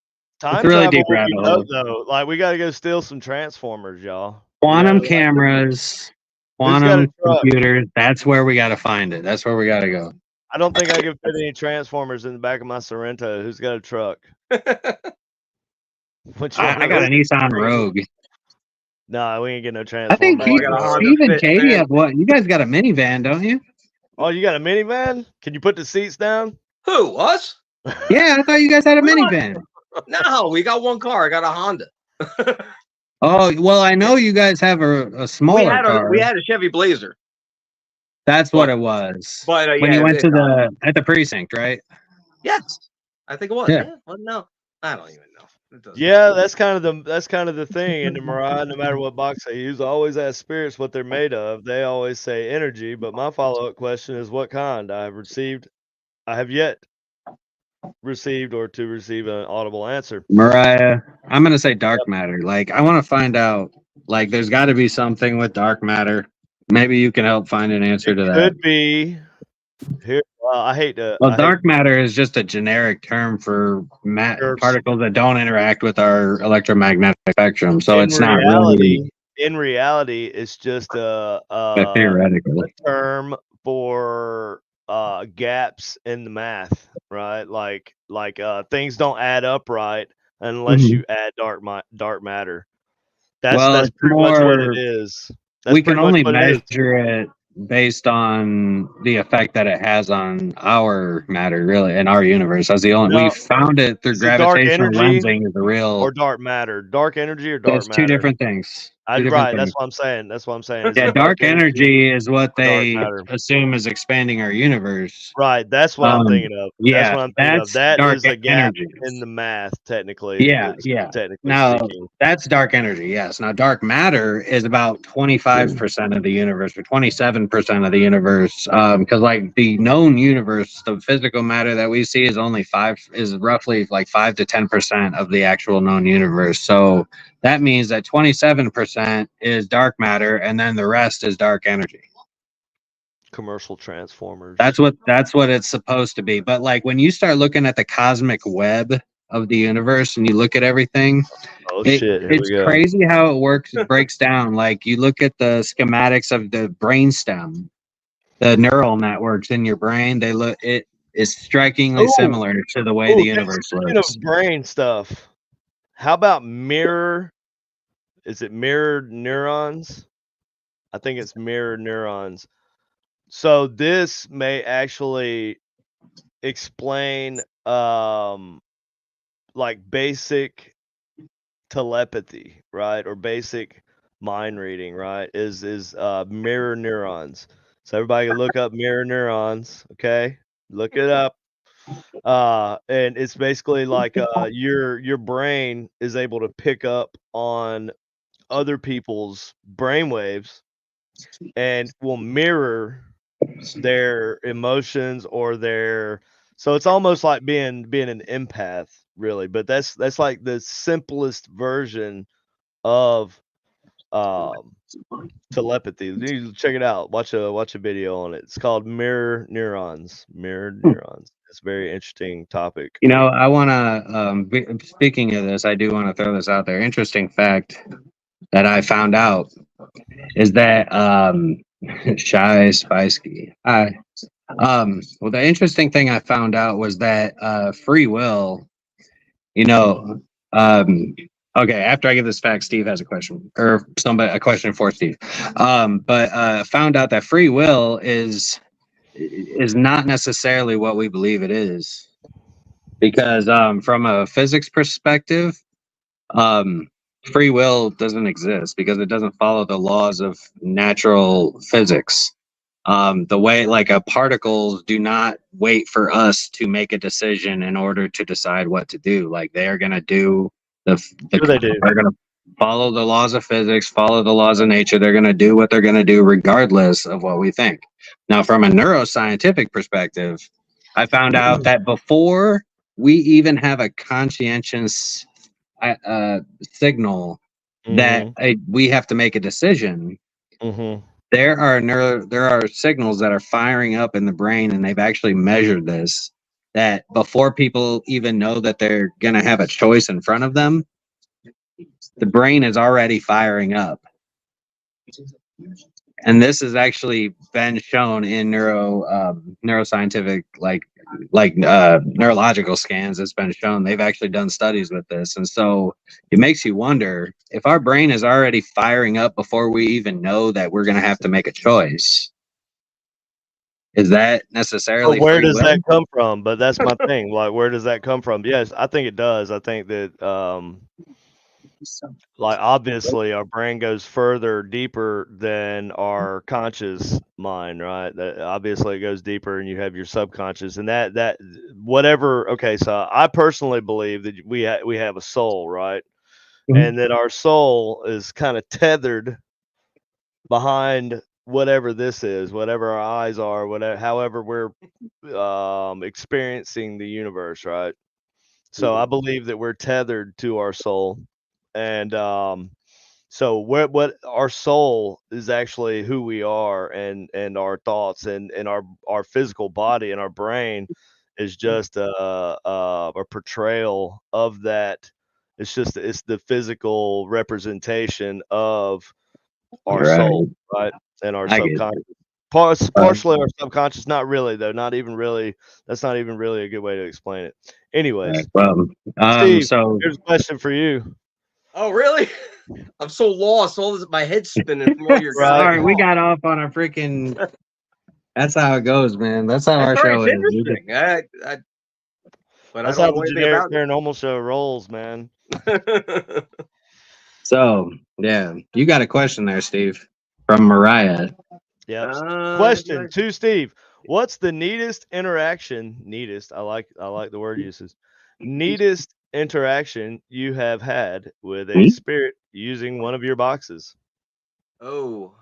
Time It's a really travel deep would rabbit be hole. dope, though. Like we got to go steal some Transformers, y'all. Quantum cameras, quantum computers. That's where we got to find it. That's where we got to go. I don't think I can fit any Transformers in the back of my Sorrento. Who's got a truck? I got a Nissan Rogue. No, we ain't get no Transformers. I think Steve and Katy have what? You guys got a minivan, don't you? Oh, you got a minivan? Can you put the seats down? Who? Us? Yeah, I thought you guys had a minivan. No, we got one car. I got a Honda. Oh, well, I know you guys have a smaller car. We had a Chevy Blazer. That's what it was. But when you went to at the precinct, right? Yes, I think it was. Yeah. Well, no, I don't even know. Yeah, that's kind of the thing. And the Mariah, no matter what box they use, always ask spirits what they're made of. They always say energy, but my follow-up question is what kind? I have yet received or to receive an audible answer. Mariah, I'm gonna say dark matter. Like I want to find out. Like there's got to be something with dark matter. Maybe you can help find an answer to that. Could be. Here, I hate to. Well, dark matter is just a generic term for particles that don't interact with our electromagnetic spectrum. So it's not really. In reality, it's just a theoretical term for gaps in the math, right? Like things don't add up right unless you add dark matter. That's pretty much what it is. We can only measure it based on the effect that it has on our matter, really, in our universe. That's the only we found it through gravitational lensing is the real or dark matter. Dark energy or dark matter. Two different things. Right. That's what I'm saying. That's what I'm saying. Is Yeah, it dark energy is what dark they matter? assume is expanding our universe. Right. That's what I'm thinking of. That's Yeah, what I'm thinking of. that's That dark is a gap energy. in the math, technically. Yeah, yeah. Technically Now speaking. that's dark energy. Yes. Now dark matter is about 25% of the universe, or 27% of the universe. Because like the known universe, the physical matter that we see is only is roughly like 5 to 10% of the actual known universe. So that means that 27% is dark matter, and then the rest is dark energy. Commercial transformers. That's what it's supposed to be. But like when you start looking at the cosmic web of the universe and you look at everything, Oh shit! Here it's we go. crazy how it works. It breaks down. Like you look at the schematics of the brainstem, the neural networks in your brain. It is strikingly similar to the way the universe speaking looks. of brain stuff, how about mirror? Is it mirrored neurons? I think it's mirrored neurons. So this may actually explain like basic telepathy, right? Or basic mind reading, right? Is mirror neurons. So everybody can look up mirror neurons, okay? Look it up. And it's basically like your brain is able to pick up on other people's brainwaves and will mirror their emotions or their, so it's almost like being an empath, really. But that's like the simplest version of telepathy. You need to check it out. Watch a video on it. It's called mirror neurons. Mirrored neurons. It's a very interesting topic. You know, I want to. Speaking of this, I do want to throw this out there. Interesting fact that I found out is that Shy Spicy. Well, the interesting thing I found out was that free will. You know, okay. After I give this fact, Steve has a question, or a question for Steve. But found out that free will is not necessarily what we believe it is, because from a physics perspective, free will doesn't exist because it doesn't follow the laws of natural physics. The way like particles do not wait for us to make a decision in order to decide what to do. Like they are going to do they're going to follow the laws of physics, follow the laws of nature. They're going to do what they're going to do regardless of what we think. Now, from a neuroscientific perspective, I found out that before we even have a conscientious signal that we have to make a decision, there are signals that are firing up in the brain, and they've actually measured this, that before people even know that they're going to have a choice in front of them, the brain is already firing up. And this has actually been shown in neuroscientific neurological scans. It's been shown. They've actually done studies with this. And so it makes you wonder, if our brain is already firing up before we even know that we're going to have to make a choice, is that necessarily where does that come from? But that's my thing. Like, where does that come from? Yes, I think it does. I think that like obviously our brain goes further deeper than our conscious mind, right? That obviously it goes deeper, and you have your subconscious, and that whatever. Okay, so I personally believe that we have a soul, right? And that our soul is kind of tethered behind whatever this is, whatever our eyes are, whatever, however we're experiencing the universe, right? So I believe that we're tethered to our soul. And so what our soul is actually who we are, and our thoughts, and our physical body and our brain is just a portrayal of that. It's the physical representation of our soul, right? And our subconscious. Partially our subconscious, not really though, not even really. That's not even really a good way to explain it. Anyways, Steve, so here's a question for you. Oh, really? I'm so lost. All this, my head's spinning from all your guys. Sorry, we got off on a freaking. That's how it goes, man. That's how our show is. But that's how the generic paranormal show rolls, man. So yeah, you got a question there, Steve, from Mariah. Yeah. Question to Steve: what's the neatest interaction? Neatest. I like the word uses. Neatest interaction you have had with a spirit using one of your boxes? Oh,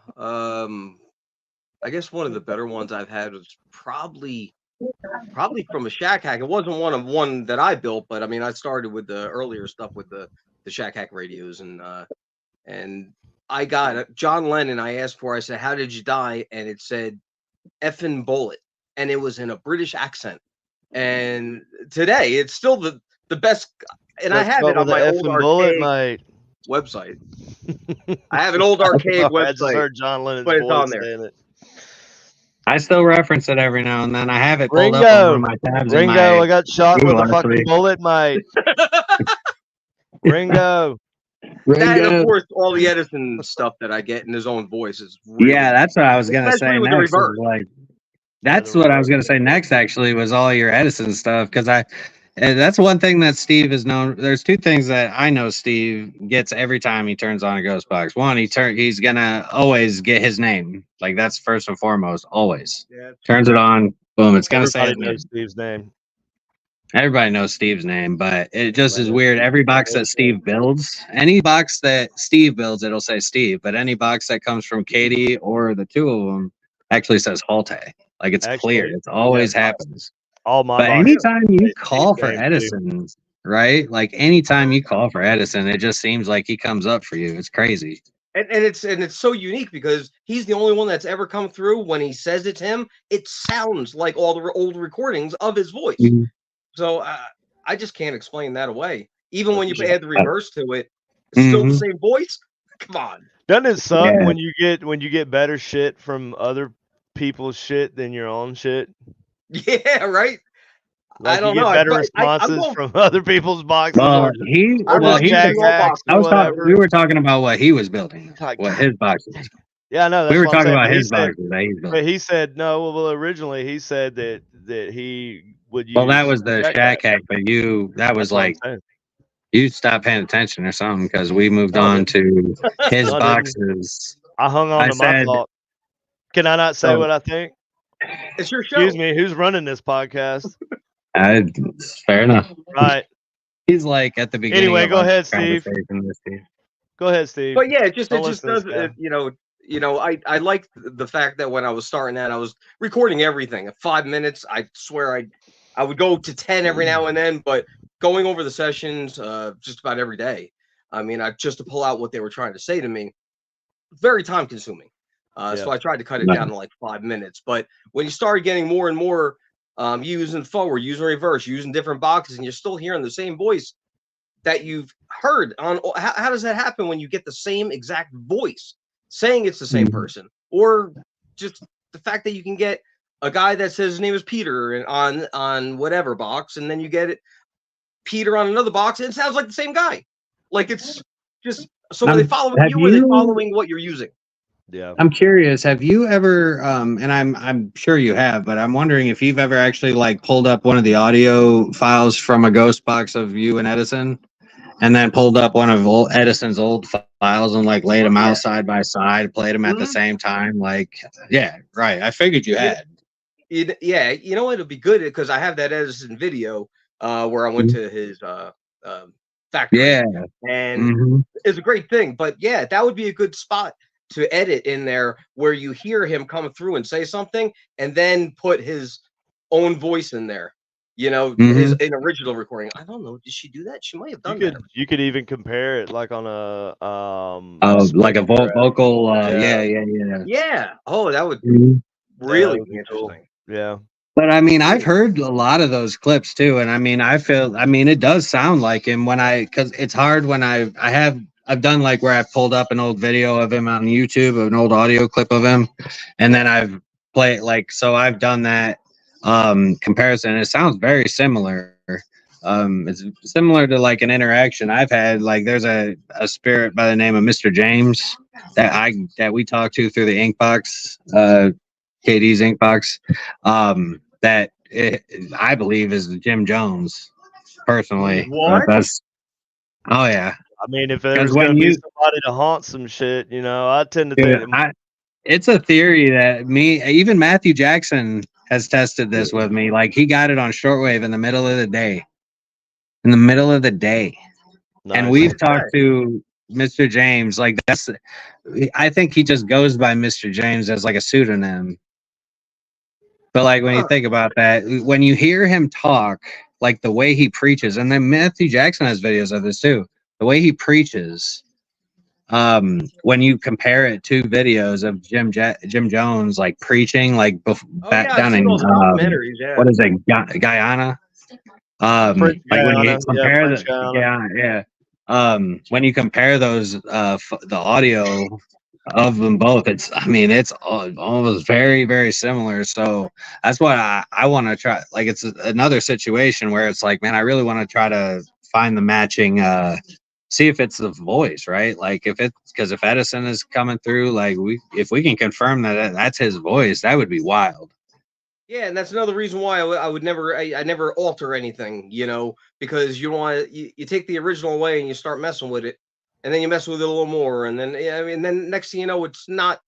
I guess one of the better ones I've had was probably from a Shack Hack. It wasn't one that I built, but I mean, I started with the earlier stuff with the Shack Hack radios, and I got John Lennon. I asked for. I said, "How did you die?" And it said, "Effing bullet," and it was in a British accent. And today, it's still the best. And I have it on my old archaic website. I have an old archaic website. I just heard John Lennon's but it's voice on there. saying it. I still reference it every now and then. I have it pulled Ringo, up on one of my tabs. I got shot with a fucking bullet, mate. Ringo. That, and of course, all the Edison stuff that I get in his own voice is really, yeah, that's what I was gonna say. with Next the reverse. like, that's what I was gonna say next. Actually, was all your Edison stuff because and that's one thing that Steve is known. There's two things that I know Steve gets every time he turns on a ghost box. One, he's gonna always get his name. Like that's first and foremost. Always turns it on. Boom, it's gonna say his name. Steve's name. Everybody knows Steve's name, but it just is weird. Every box that Steve builds, any box that Steve builds, it'll say Steve. But any box that comes from Katy or the two of them actually says Hultay. Like it's clear. It always happens. All my. But anytime you call for Edison, right? Like anytime you call for Edison, it just seems like he comes up for you. It's crazy. And it's so unique because he's the only one that's ever come through. When he says it's him, it sounds like all the old recordings of his voice. Mm-hmm. So I just can't explain that away. Even when you add the reverse to it, it's still the same voice. Come on. Doesn't it suck when you get better shit from other people's shit than your own shit? Yeah, right. Like I don't you get know. better responses from other people's boxes. Well, we were talking about what he was building, what his boxes. Yeah, I know. We were talking about his boxes that he's building. But he said no. Well, originally he said that he would use. Well, that was the Shack Hack, but that was like you stopped paying attention or something because we moved on to his boxes. I hung on to my thought. Can I not say what I think? It's your show. Excuse me, who's running this podcast? Fair enough. Right. He's like at the beginning. Anyway, go ahead, Steve. Go ahead, Steve. But yeah, it just does. I like the fact that when I was starting that, I was recording everything at 5 minutes. I swear I would go to 10 every now and then, but going over the sessions just about every day. I mean, just to pull out what they were trying to say to me, very time consuming. So I tried to cut it down to like 5 minutes. But when you start getting more and more using forward, using reverse, using different boxes, and you're still hearing the same voice that you've heard on, how does that happen when you get the same exact voice saying it's the same person? Or just the fact that you can get a guy that says his name is Peter on whatever box, and then you get it Peter on another box, and it sounds like the same guy. Like it's just so are they following you or are they following what you're using? Yeah. I'm curious, have you ever and I'm sure you have, but I'm wondering if you've ever actually like pulled up one of the audio files from a ghost box of you and Edison and then pulled up one of Edison's old files and like laid them out side by side, played them at the same time. Like, yeah, right. I figured you had. Yeah, you know what? It'll be good because I have that Edison video where I went to his factory. Yeah. And it's a great thing. But yeah, that would be a good spot to edit in there where you hear him come through and say something and then put his own voice in there. You know, his original recording. I don't know. Did she do that? She might have done that. You could even compare it like on a like a vocal. Yeah. Oh, that would really be interesting. Yeah. But I mean, I've heard a lot of those clips too, and I mean, it does sound like him because it's hard when I've done like where I've pulled up an old video of him on YouTube, an old audio clip of him, and then I've played so I've done that comparison. It sounds very similar. It's similar to like an interaction I've had. Like there's a spirit by the name of Mr. James that we talked to through the ink box, KD's ink box. I believe is Jim Jones personally. What? Oh yeah. I mean, if there 'Cause was when gonna be you- somebody to haunt some shit, you know, I tend to Dude, think it's a theory that even Matthew Jackson has tested this with me. Like he got it on shortwave in the middle of the day. In the middle of the day. And nice. we've talked to Mr. James. Like I think he just goes by Mr. James as like a pseudonym. But like when you think about that, when you hear him talk, like the way he preaches, and then Matthew Jackson has videos of this too. The way he preaches, when you compare it to videos of Jim Jones like preaching, like back yeah, I've down seen in those documentaries. Yeah. what is it, Guyana? French Like when you Guiana, compare French Guiana. when you compare those the audio of them both, it's almost very, very similar. So that's what I want to try. Like it's another situation where it's like, man, I really want to try to find the matching see if it's the voice, right? Like because if Edison is coming through, like if we can confirm that that's his voice, that would be wild. Yeah, and that's another reason why I would never, I never alter anything, you know, because you want to, you take the original away and you start messing with it, and then you mess with it a little more, and then I mean, then next thing you know, it's not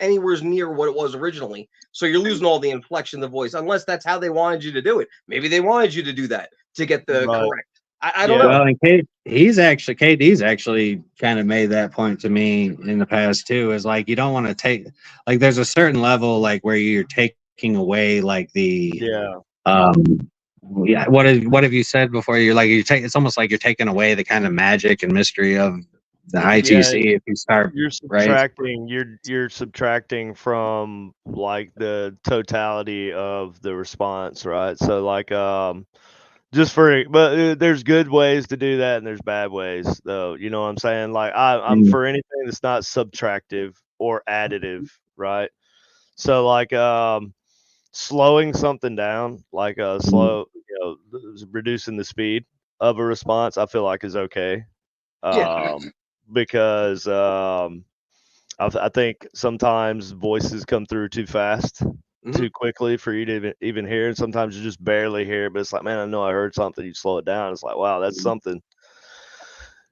anywhere near what it was originally. So you're losing all the inflection of the voice, unless that's how they wanted you to do it. Maybe they wanted you to do that to get the correct. I don't know. Well, and KD's actually kind of made that point to me in the past too. Is like you don't want to take like there's a certain level like where you're taking away like the what have you said before? It's almost like you're taking away the kind of magic and mystery of the ITC if you start You're subtracting you're subtracting from like the totality of the response, right? So like there's good ways to do that and there's bad ways though, you know what I'm saying? Like I'm for anything that's not subtractive or additive, right? So like slowing something down, like reducing the speed of a response, I feel like is okay. Because I think sometimes voices come through too fast, too quickly for you to even hear, and sometimes you just barely hear it. But it's like, man, I know I heard something. You slow it down. It's like, wow, that's something.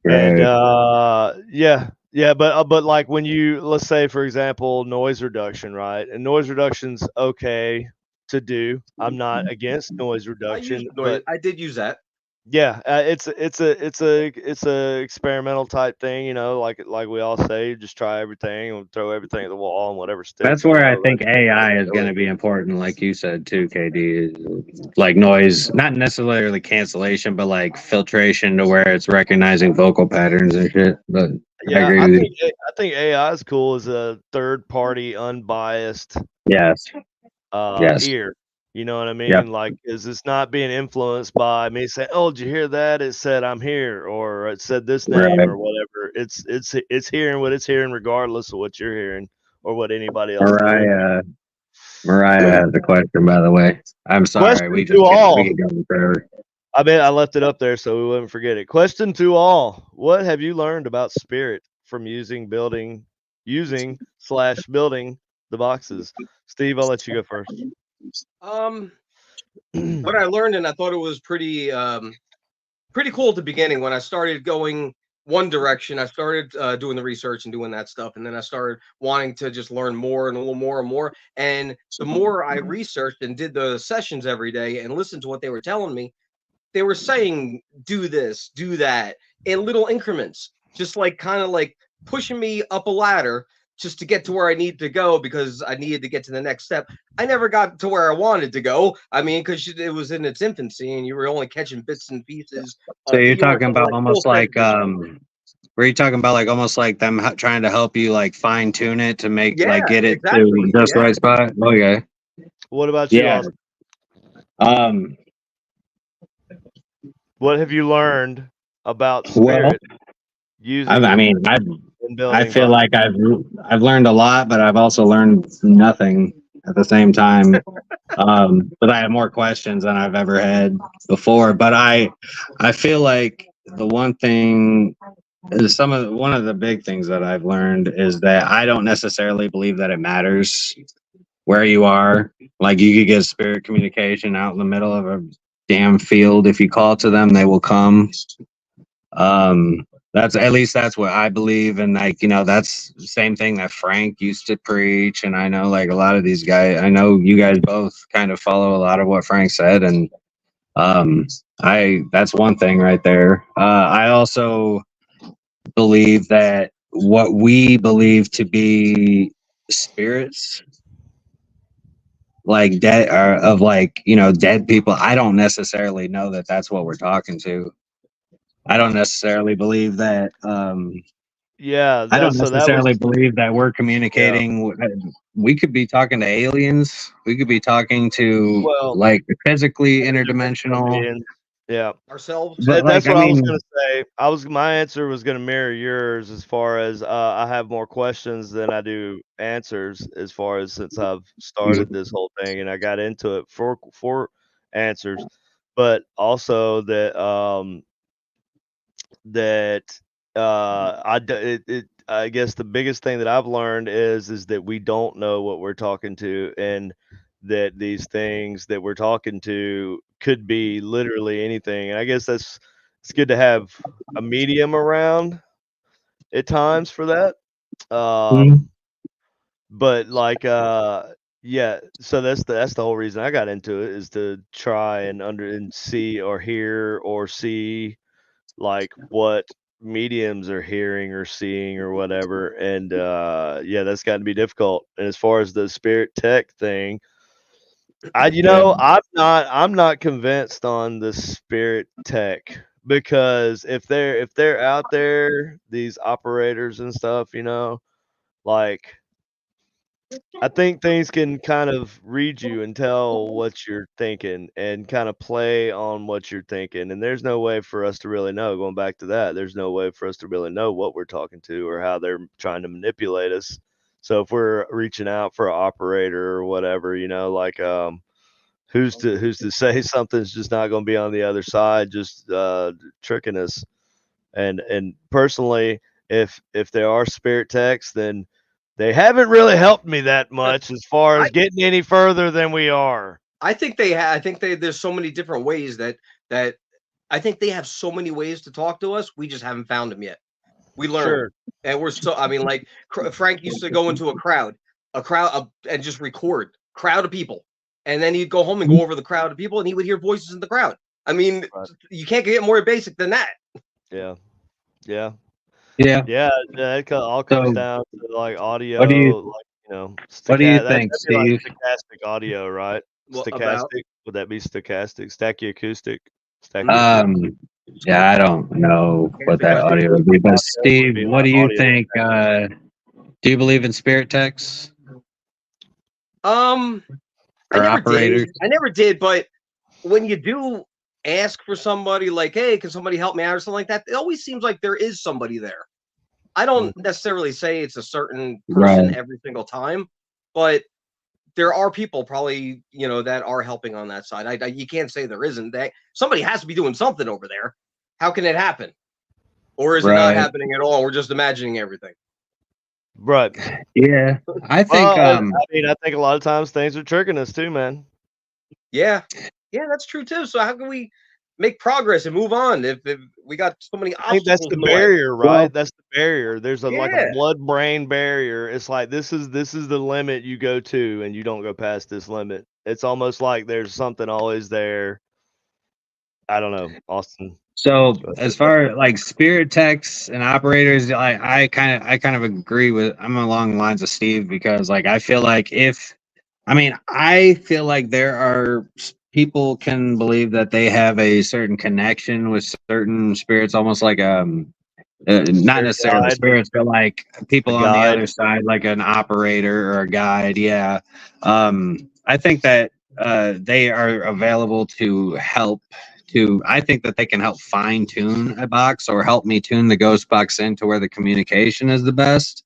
Right. And but like when you let's say for example noise reduction, right? And noise reduction's okay to do. I'm not against noise reduction, but I did use that. Yeah, it's a experimental type thing, you know, like we all say, just try everything and throw everything at the wall and whatever sticks. That's where I think AI is going to be important, like you said too, KD. Like noise, not necessarily cancellation, but like filtration to where it's recognizing vocal patterns and shit. But yeah, I think AI is cool as a third party, unbiased. Yes. Ear. You know what I mean? Yep. Like, is it's not being influenced by me saying, "Oh, did you hear that? It said I'm here," or it said this name or whatever. It's hearing what it's hearing, regardless of what you're hearing or what anybody else. Mariah has a question, by the way. I'm sorry, we can go forever. I mean, I left it up there so we wouldn't forget it. Question to all: what have you learned about spirit from building the boxes? Steve, I'll let you go first. What I learned, and I thought it was pretty cool at the beginning when I started going one direction. I started doing the research and doing that stuff, and then I started wanting to just learn more and a little more and more. And the more I researched and did the sessions every day and listened to what they were telling me, they were saying, do this, do that in little increments, just like kind of like pushing me up a ladder just to get to where I need to go because I needed to get to the next step. I never got to where I wanted to go. I mean, because it was in its infancy and you were only catching bits and pieces. So you're talking about almost like, were you talking about like almost like them trying to help you like fine tune it to make like get it to just the right spot? Okay. What about you? Austin? What have you learned about spirit? I feel like I've learned a lot, but I've also learned nothing at the same time. But I have more questions than I've ever had before. But I feel like the one thing is one of the big things that I've learned is that I don't necessarily believe that it matters where you are. Like you could get spirit communication out in the middle of a damn field. If you call to them, they will come. That's at least that's what I believe, and like, you know, that's the same thing that Frank used to preach, and I know like a lot of these guys, I know you guys both kind of follow a lot of what Frank said, and I that's one thing right there. I also believe that what we believe to be spirits, like dead, or of like, you know, dead people, I don't necessarily know that that's what we're talking to. I don't necessarily believe that. Yeah, I don't so that was necessarily believe that we're yeah. communicating. We could be talking to aliens. We could be talking to Well, like physically interdimensional interdimensional. beings. Yeah. Ourselves. But like, That's I what I was mean, gonna say. My answer was gonna mirror yours as far as I have more questions than I do answers as far as since I've started this whole thing and I got into it for answers, but also that I guess the biggest thing that I've learned is that we don't know what we're talking to, and that these things that we're talking to could be literally anything. And I guess it's good to have a medium around at times for that. Um, but like yeah, so that's the whole reason I got into it, is to try and see or hear or see like what mediums are hearing or seeing or whatever. And yeah, that's got to be difficult. And as far as the spirit tech thing, yeah. I'm not convinced on the spirit tech, because if they're out there, these operators and stuff, like I think things can kind of read you and tell what you're thinking and kind of play on what you're thinking. And there's no way for us to really know. Going back to that, there's no way for us to really know what we're talking to or how they're trying to manipulate us. So if we're reaching out for an operator or whatever, like who's to say something's just not going to be on the other side, just tricking us. And personally, if there are spirit techs, then they haven't really helped me that much as far as I getting any further than we are. I think I think there's so many different ways that I think they have so many ways to talk to us. We just haven't found them yet. We learn, Sure. and we're so. I mean, like Frank used to go into and just record crowd of people, and then he'd go home and go over the crowd of people, and he would hear voices in the crowd. I mean, Right. you can't get more basic than that. Yeah. Yeah. Yeah. Yeah. It all comes So down to like what do audio, you like, think, that'd be like Steve? stochastic audio, right? Well, about Stochastic. Would that be stochastic? Stachyacoustic? Um yeah, I don't know what that stochastic. audio would be, but Audio would Steve, be what like do you audio. think? Do you believe in spirit techs I or never did. operators? I never did, but when you do ask for somebody, like, hey, can somebody help me out or something like that, it always seems like there is somebody there. I don't necessarily say it's a certain person Right. every single time, but there are people probably, that are helping on that side. You can't say there isn't. That somebody has to be doing something over there. How can it happen? Or is it not Right. happening at all? We're just imagining everything. Right. Yeah. I think Well, I think a lot of times things are tricking us too, man. Yeah. Yeah, that's true too. So how can we make progress and move on if we got so many I think that's obstacles the in the way? barrier, right? well, That's the barrier. There's like a Yeah. blood-brain barrier. It's like this is the limit you go to, and you don't go past this limit. It's almost like there's something always there. I don't know, Austin. so Go as ahead. far like spirit techs and operators, I kind of agree with, I'm along the lines of Steve, because like I feel like I feel like there are people can believe that they have a certain connection with certain spirits, almost like not Spirit necessarily guide, spirits, but like a people on the guide. other side, like an operator or a guide. Yeah. I think that they are available to help. I think that they can help fine tune a box or help me tune the ghost box into where the communication is the best.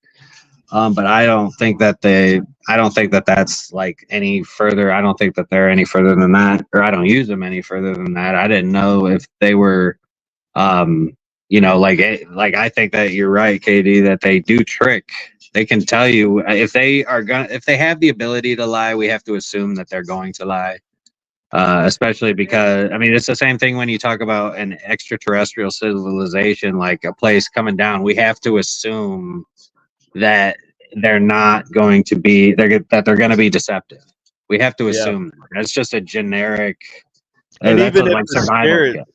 But I don't think that that's like any further. I don't think that they're any further than that, or I don't use them any further than that. I didn't know if they were, like I think that you're right, Katie, that they do trick. They can tell you if they have the ability to lie, we have to assume that they're going to lie. Especially because I mean it's the same thing when you talk about an extraterrestrial civilization, like a place coming down. We have to assume that they're not going to be that they're going to be deceptive. We have to Yeah. assume that. That's just a generic. And That's even if like the survival spirits, skill.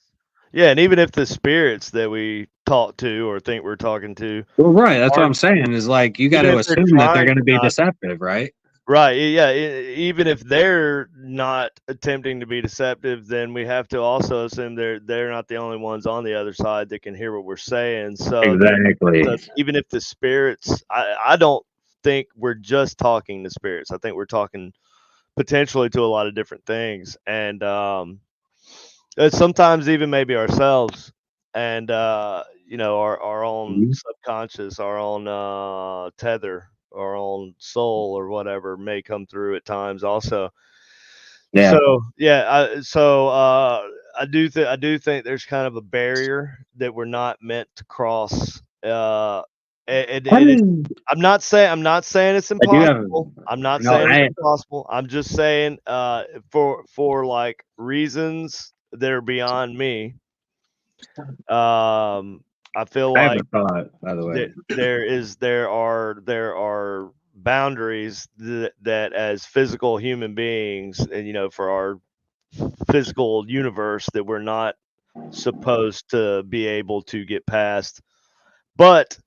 yeah, and even if the spirits that we talk to or think we're talking to, Well, right. That's what are I'm saying. Is like you got even to if they're assume that they're trying going to be not deceptive, right? right, yeah, even if they're not attempting to be deceptive, then we have to also assume they're not the only ones on the other side that can hear what we're saying. So Exactly. even if the spirits, I don't think we're just talking to spirits. I think we're talking potentially to a lot of different things, and sometimes even maybe ourselves, and our own Mhm. subconscious, our own tether, our own soul or whatever may come through at times also. Yeah. So yeah, I do think there's kind of a barrier that we're not meant to cross. I'm not saying it's I do have. impossible. I'm not No, saying it's I impossible. I'm just saying for like reasons that are beyond me. I feel I have like a thought, by the way. there are boundaries that as physical human beings, and for our physical universe, that we're not supposed to be able to get past. But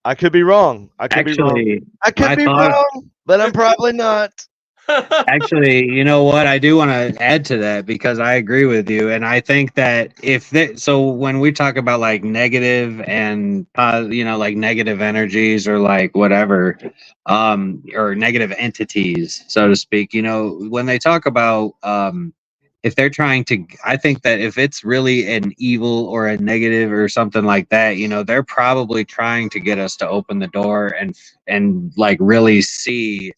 I could be wrong. I could be wrong. Actually, I could my be thought. wrong, but I'm probably not. Actually, you know what? I do want to add to that because I agree with you, and I think that so when we talk about like negative and like negative energies or like whatever, or negative entities, so to speak, when they talk about if they're trying to, I think that if it's really an evil or a negative or something like that, they're probably trying to get us to open the door and like really see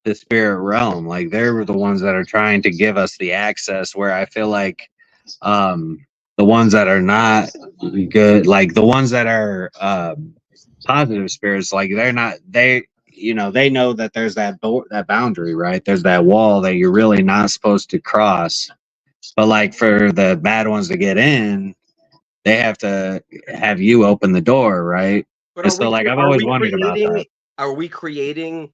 the spirit realm. Like they're the ones that are trying to give us the access, where I feel like the ones that are not good, like the ones that are positive spirits, like they're not, they know that there's that boundary, right? There's that wall that you're really not supposed to cross. But like for the bad ones to get in, they have to have you open the door, right? But And so like I've always wondered about that. are we creating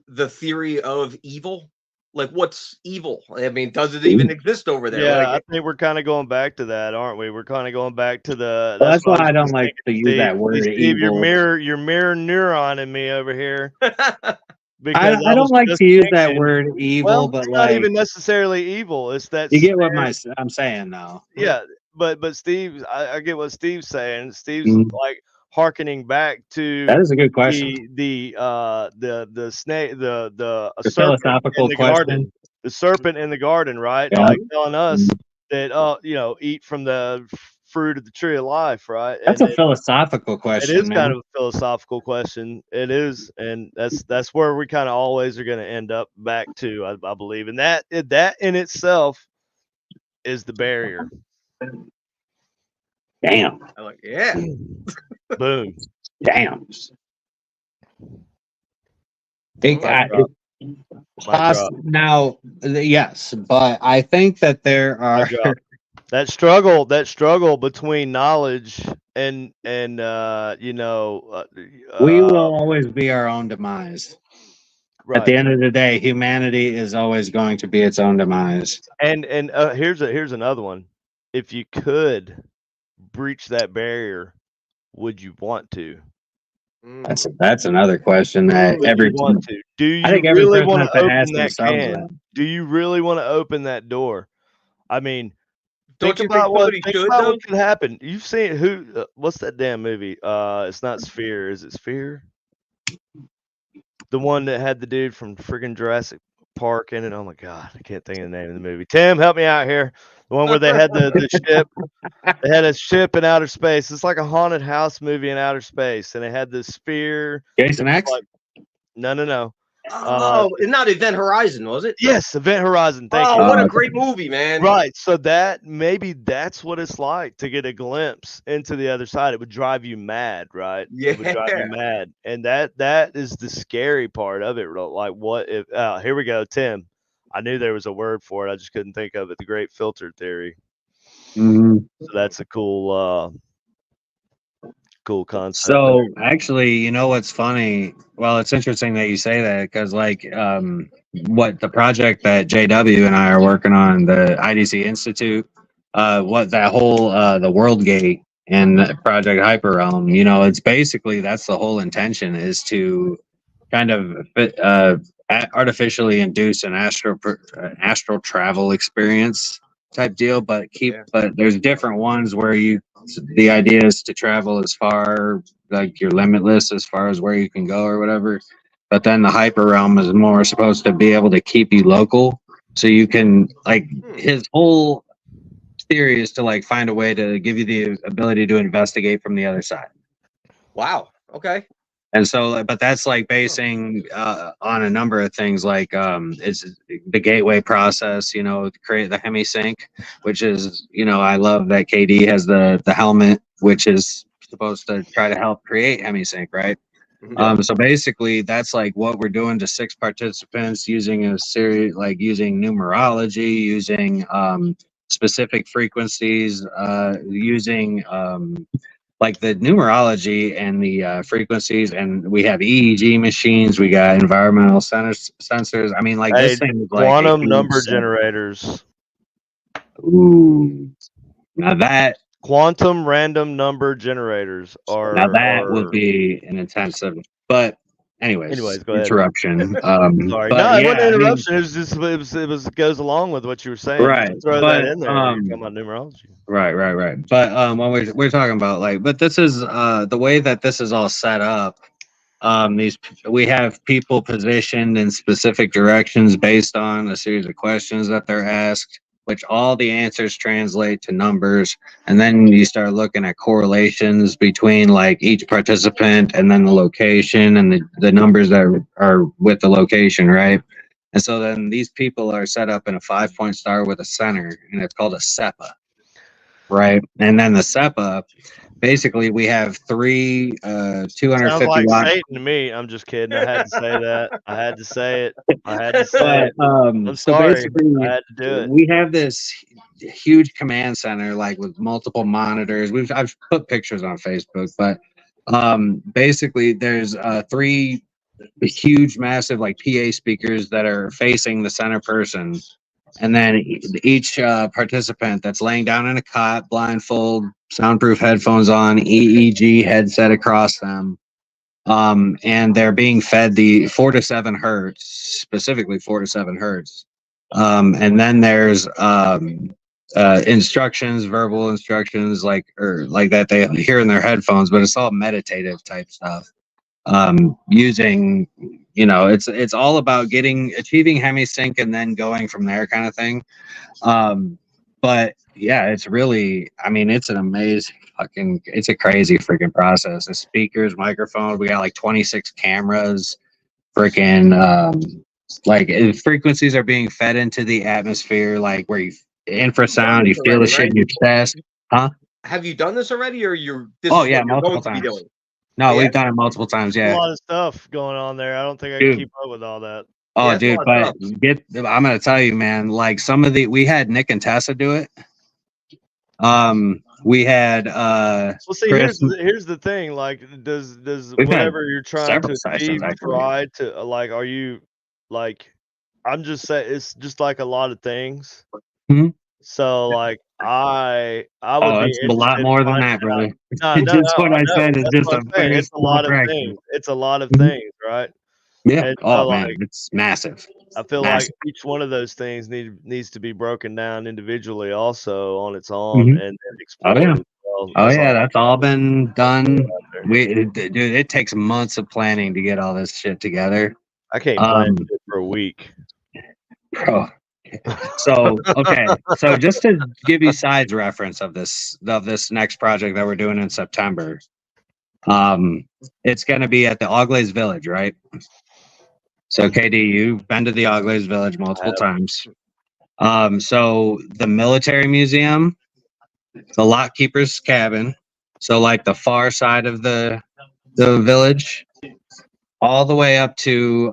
the theory of evil? Like, what's evil? I mean, does it even exist over there? Yeah, I Like, think we're kind of going back to that, aren't we? We're kind of going back to the. Well, that's What why was I don't just like thinking, to use Steve. that word Steve, evil. you're mirror neuroning me over here because I I was don't like just to use that thinking. word evil, Well, but it's not like even necessarily evil. It's that you get what spirit. I'm saying though. Yeah, but Steve, I get what Steve's saying. Steve's Mm, like hearkening back to that is a good question. the snake, a The serpent in philosophical the question. garden, the serpent in the garden, right? Yeah, Like telling us that eat from the fruit of the tree of life, right? that's And a philosophical it question, is kind man. of a philosophical question. It is, and that's where we kind of always are going to end up back to, I believe, and that in itself is the barrier. Damn, I'm like, yeah. Boom. damn. Mic drop. Mic drop. Now, yes, but I think that there Mic are. drop. That struggle between knowledge and We will always be our own demise. At the right. end of the day, humanity is always going to be its own demise. And here's another one. If you could breach that barrier, would you want to? That's another question that Would you want to? Do I you think every really person want has to to open ask that themselves can? that. Do you really want to open that door? I mean, Don't you think somebody think should about though? what could happen. You've seen what's that damn movie? It's not Sphere. Is it Sphere? The one that had the dude from freaking Jurassic Park in it. Oh my god, I can't think of the name of the movie. Tim, help me out here. The one where they had the ship. They had a ship in outer space. It's like a haunted house movie in outer space, and it had this sphere. Jason X? Like, no. Oh, it's not Event Horizon, was it? Yes, Event Horizon. Thank Oh, you. what a great movie, man! Right. So maybe that's what it's like to get a glimpse into the other side. It would drive you mad, right? It would drive you Yeah. mad. And that is the scary part of it. Like, what if here we go, Tim. I knew there was a word for it. I just couldn't think of it. The Great Filter Theory. Mhm. So that's a cool concept. So actually, you know what's funny? Well, it's interesting that you say that because, like, what the project that JW and I are working on, the IDC Institute, what that whole the World Gate and Project Hyperrealm, you know, it's basically that's the whole intention is to kind of artificially induce an astral travel experience type deal, but but there's different ones where the idea is to travel as far, like you're limitless as far as where you can go or whatever. But then the hyper realm is more supposed to be able to keep you local, so you can like his whole theory is to like find a way to give you the ability to investigate from the other side. Wow. Okay. And so, but that's like basing on a number of things, like it's the gateway process, you know, create the hemisync, which is, you know, I love that KD has the helmet, which is supposed to try to help create hemisync, right? So basically, that's like what we're doing to 6 participants using a series, like using numerology, using specific frequencies, using like the numerology and the frequencies, and we have EEG machines, we got environmental sensors. I mean, like this thing is like quantum number generators. Ooh, now that quantum random number generators are now that would be an intensive, but anyways, go ahead. interruption. Sorry, but no, it yeah, wasn't an interruption. I mean, It was just it goes along with what you were saying. right. Just throw But that in there. You're talking about numerology. Right. But when we're talking about like, but this is the way that this is all set up. We have people positioned in specific directions based on a series of questions that they're asked, which all the answers translate to numbers, and then you start looking at correlations between like each participant and then the location and the numbers that are with the location, right? And so then these people are set up in a 5-point star with a center, and it's called a SEPA, right? And then the SEPA, basically, we have 3 250 Sounds like watt. Satan to me. I'm just kidding. I had to say that. I had to say it. I'm So sorry. basically, I had to do it. we have this huge command center, like with multiple monitors. I've put pictures on Facebook, but basically, there's 3 huge, massive like PA speakers that are facing the center person, and then each participant that's laying down in a cot, blindfold, soundproof headphones on, EEG headset across them, and they're being fed the 4 to 7 hertz, specifically 4 to 7 hertz. And then there's instructions, verbal instructions, like that they hear in their headphones, but it's all meditative type stuff. Using, you know, it's all about achieving hemisync and then going from there, kind of thing. But yeah, it's really, I mean, it's an amazing it's a crazy freaking process. The speakers, microphones, we got like 26 cameras, freaking like frequencies are being fed into the atmosphere, like where you infrasound, you feel the shit in your chest. Huh? Have you done this already, or you're? Oh yeah, multiple times. No, we've done it multiple times. Yeah, a lot of stuff going on there. I don't think I can keep up with all that. Oh, dude, but I'm gonna tell you, man. Like we had Nick and Tessa do it. We had well, see, Chris, here's the thing. Like, does whatever you're trying to achieve try to like? Are you like? I'm just saying, it's just like a lot of things. Mm-hmm. So like I would be it's a lot more than that, brother. Just what I said is just it's a lot of things. It's a lot of things, right? Yeah. And oh so, man, like, it's massive. I feel like each one of those things needs to be broken down individually, also on its own, and then explored. That's all been done. Dude, it takes months of planning to get all this shit together. I can't plan it for a week, bro. So okay, so just to give you sides reference of this next project that we're doing in September, it's going to be at the Auglaize Village, right? So KD, you've been to the Auglaize Village multiple times. So the military museum, the lock keeper's cabin, so like the far side of the village, all the way up to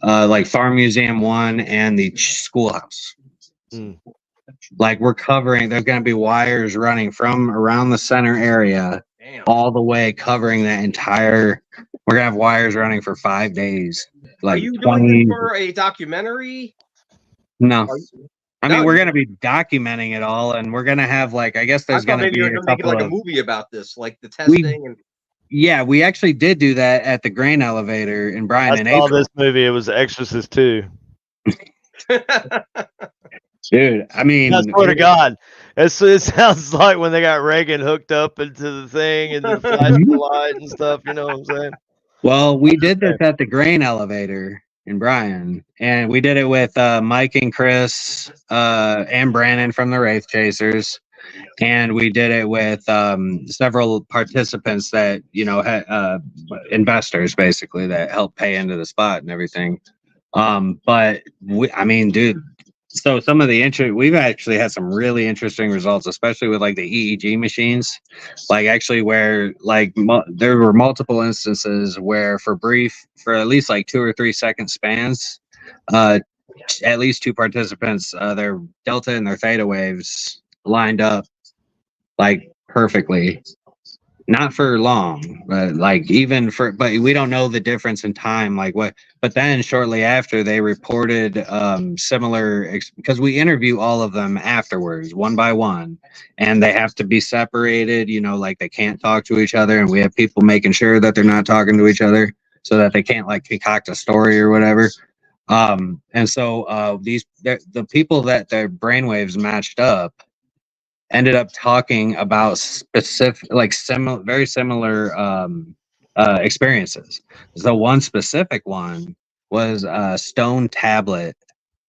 like Farm Museum 1 and the schoolhouse. Mm. Like we're covering, there's going to be wires running from around the center area Damn. all the way covering that entire. We're going to have wires running for 5 days. Are Like you 20. doing this for a documentary? No. I mean, No, we're going to be documenting it all, and we're going to have like, I guess I there's thought going to maybe you be were a gonna make it couple like a of. movie about this, like the testing and. Yeah, we actually did do that at the grain elevator in Bryan I in saw April. this movie. It was Exorcist 2. Dude, I mean, I swear to God, it sounds like when they got Reagan hooked up into the thing and the flashing light and stuff. You know what I'm saying? well, we did this at the grain elevator in Bryan, and we did it with Mike and Chris and Brandon from the Wraith Chasers, and we did it with several participants that investors basically that helped pay into the spot and everything. But I mean, dude. So some of the we've actually had some really interesting results, especially with like the EEG machines. Like actually, where like there were multiple instances where for at least like 2 or 3 second spans, at least 2 participants, their delta and their theta waves lined up like perfectly. Not for long, but like but we don't know the difference in time. Like what, but then shortly after they reported similar, because we interview all of them afterwards, one by one, and they have to be separated, like they can't talk to each other. And we have people making sure that they're not talking to each other so that they can't like concoct a story or whatever. And so the people that their brainwaves matched up ended up talking about specific, like very similar experiences. So one specific one was a stone tablet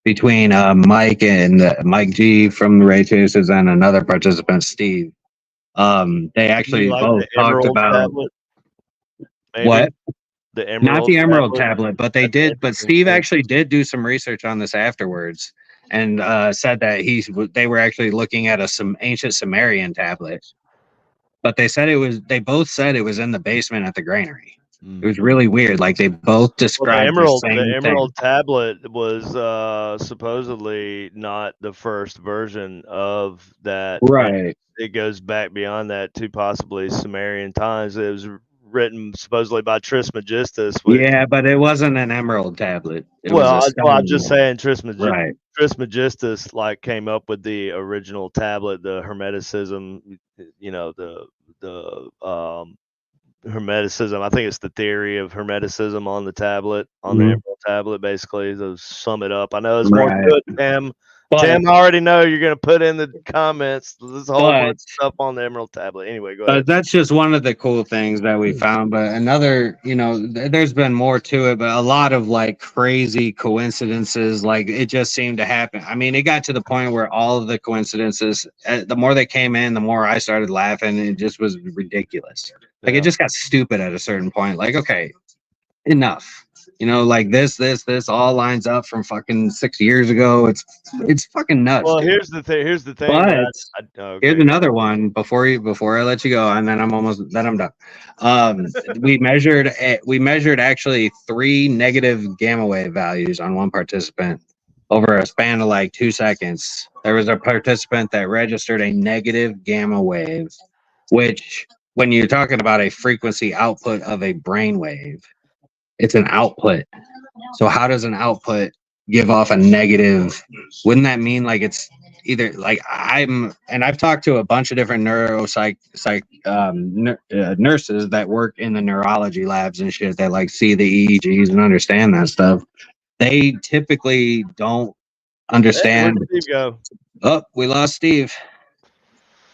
between Mike and Mike G from the Ray Chasers and another participant, Steve. They actually Like both the talked Emerald about tablet, maybe? what? The Not Emerald the Emerald tablet. tablet, but they That's did. But interesting Steve too. actually did do some research on this afterwards, and said that they were actually looking at some ancient Sumerian tablet. But they both said it was in the basement at the granary. It was really weird. Like they both described the same Emerald thing. tablet was supposedly not the first version of that. Right. It goes back beyond that to possibly Sumerian times. It was written supposedly by Trismegistus. Yeah, but it wasn't an emerald tablet. It was a I'm stone just one. saying Right. Trismegistus like came up with the original tablet, the Hermeticism, the Hermeticism. I think it's the theory of Hermeticism on the tablet, on the Emerald tablet, basically, to sum it up. I know it's more Right. good, Tim. But Tim, I already know you're going to put in the comments this whole bunch of stuff on the Emerald tablet. Anyway, go ahead. that's just one of the cool things that we found. But another, there's been more to it, but a lot of like crazy coincidences. Like it just seemed to happen. I mean, it got to the point where all of the coincidences, the more they came in, the more I started laughing. It just was ridiculous. Like it just got stupid at a certain point. Like, okay, enough. Like this all lines up from fucking 6 years ago. It's fucking nuts. Well, dude. here's the thing. But Okay. here's another one before I let you go, and then I'm done. We measured actually 3 negative gamma wave values on one participant over a span of like 2 seconds. There was a participant that registered a negative gamma wave, which when you're talking about a frequency output of a brain wave, it's an output. So how does an output give off a negative? Wouldn't that mean like it's either like I've talked to a bunch of different nurses that work in the neurology labs and shit that like see the EEGs and understand that stuff. They typically don't understand. Where'd Steve go? Oh, we lost Steve.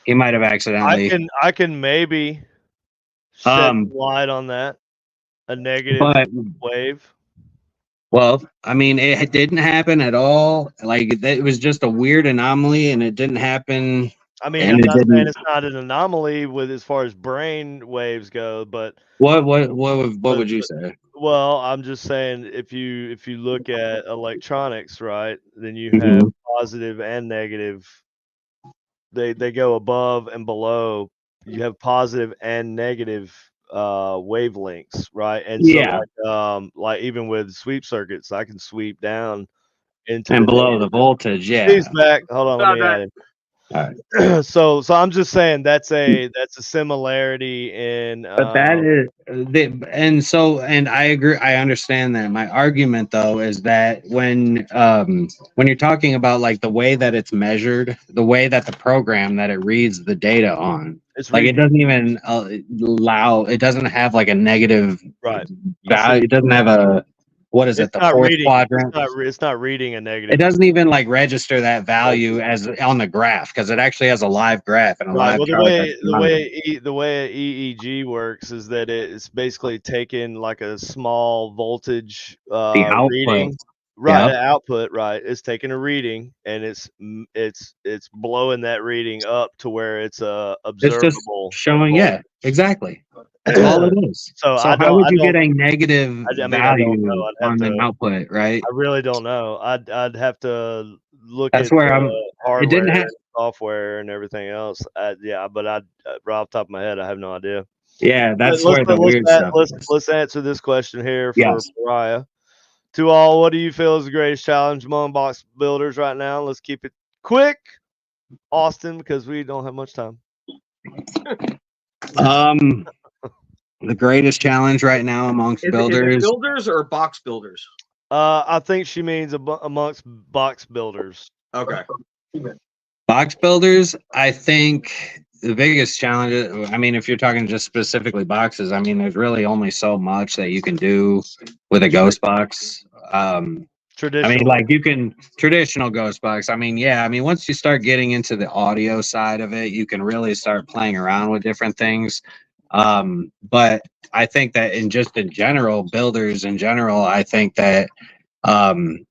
He might have accidentally. I can maybe shed light on that. A negative wave. Well, I mean, it didn't happen at all. Like it was just a weird anomaly, and it didn't happen. I mean, I'm not saying it's not an anomaly with as far as brain waves go, but what would you say? Well, I'm just saying if you look at electronics, right, then you have positive and negative. They go above and below. You have positive and negative wavelengths, right? And Yeah. so like even with sweep circuits, I can sweep down into And below the voltage, yeah. Steve's back. Hold on, let me add him. All right. So I'm just saying that's a similarity in But that is and I agree, I understand that. My argument though is that when you're talking about like the way that it's measured, the way that the program that it reads the data on, it's like reading, it doesn't even it doesn't have like a negative right. value. It doesn't have a, what is it, It's the not fourth reading. quadrant? It's not reading a negative. It doesn't even like register that value as on the graph, because it actually has a live graph and a Right. live Well, chart. the way EEG works is that it's basically taking like a small voltage The output. reading, right? Yep. The output, right? It's taking a reading and it's blowing that reading up to where it's observable. It's just showing, yeah, exactly. That's all it is. So how would you get a negative value on the output, right? I really don't know. I'd have to look That's at where the hardware, it didn't have, software, and everything else. Yeah, but right off the top of my head, I have no idea. yeah, that's where the weird stuff is. Let's answer this question here for Yes. Mariah. To all, what do you feel is the greatest challenge among box builders right now? Let's keep it quick, Austin, because we don't have much time. The greatest challenge right now amongst builders. Is it builders or box builders? I think she means amongst box builders. Okay. Box builders, I think the biggest challenge, I mean, if you're talking just specifically boxes, I mean, there's really only so much that you can do with a ghost box. Traditional. I mean, like you can, traditional ghost box. I mean, yeah, I mean, once you start getting into the audio side of it, you can really start playing around with different things. But I think that in general, builders in general, I think that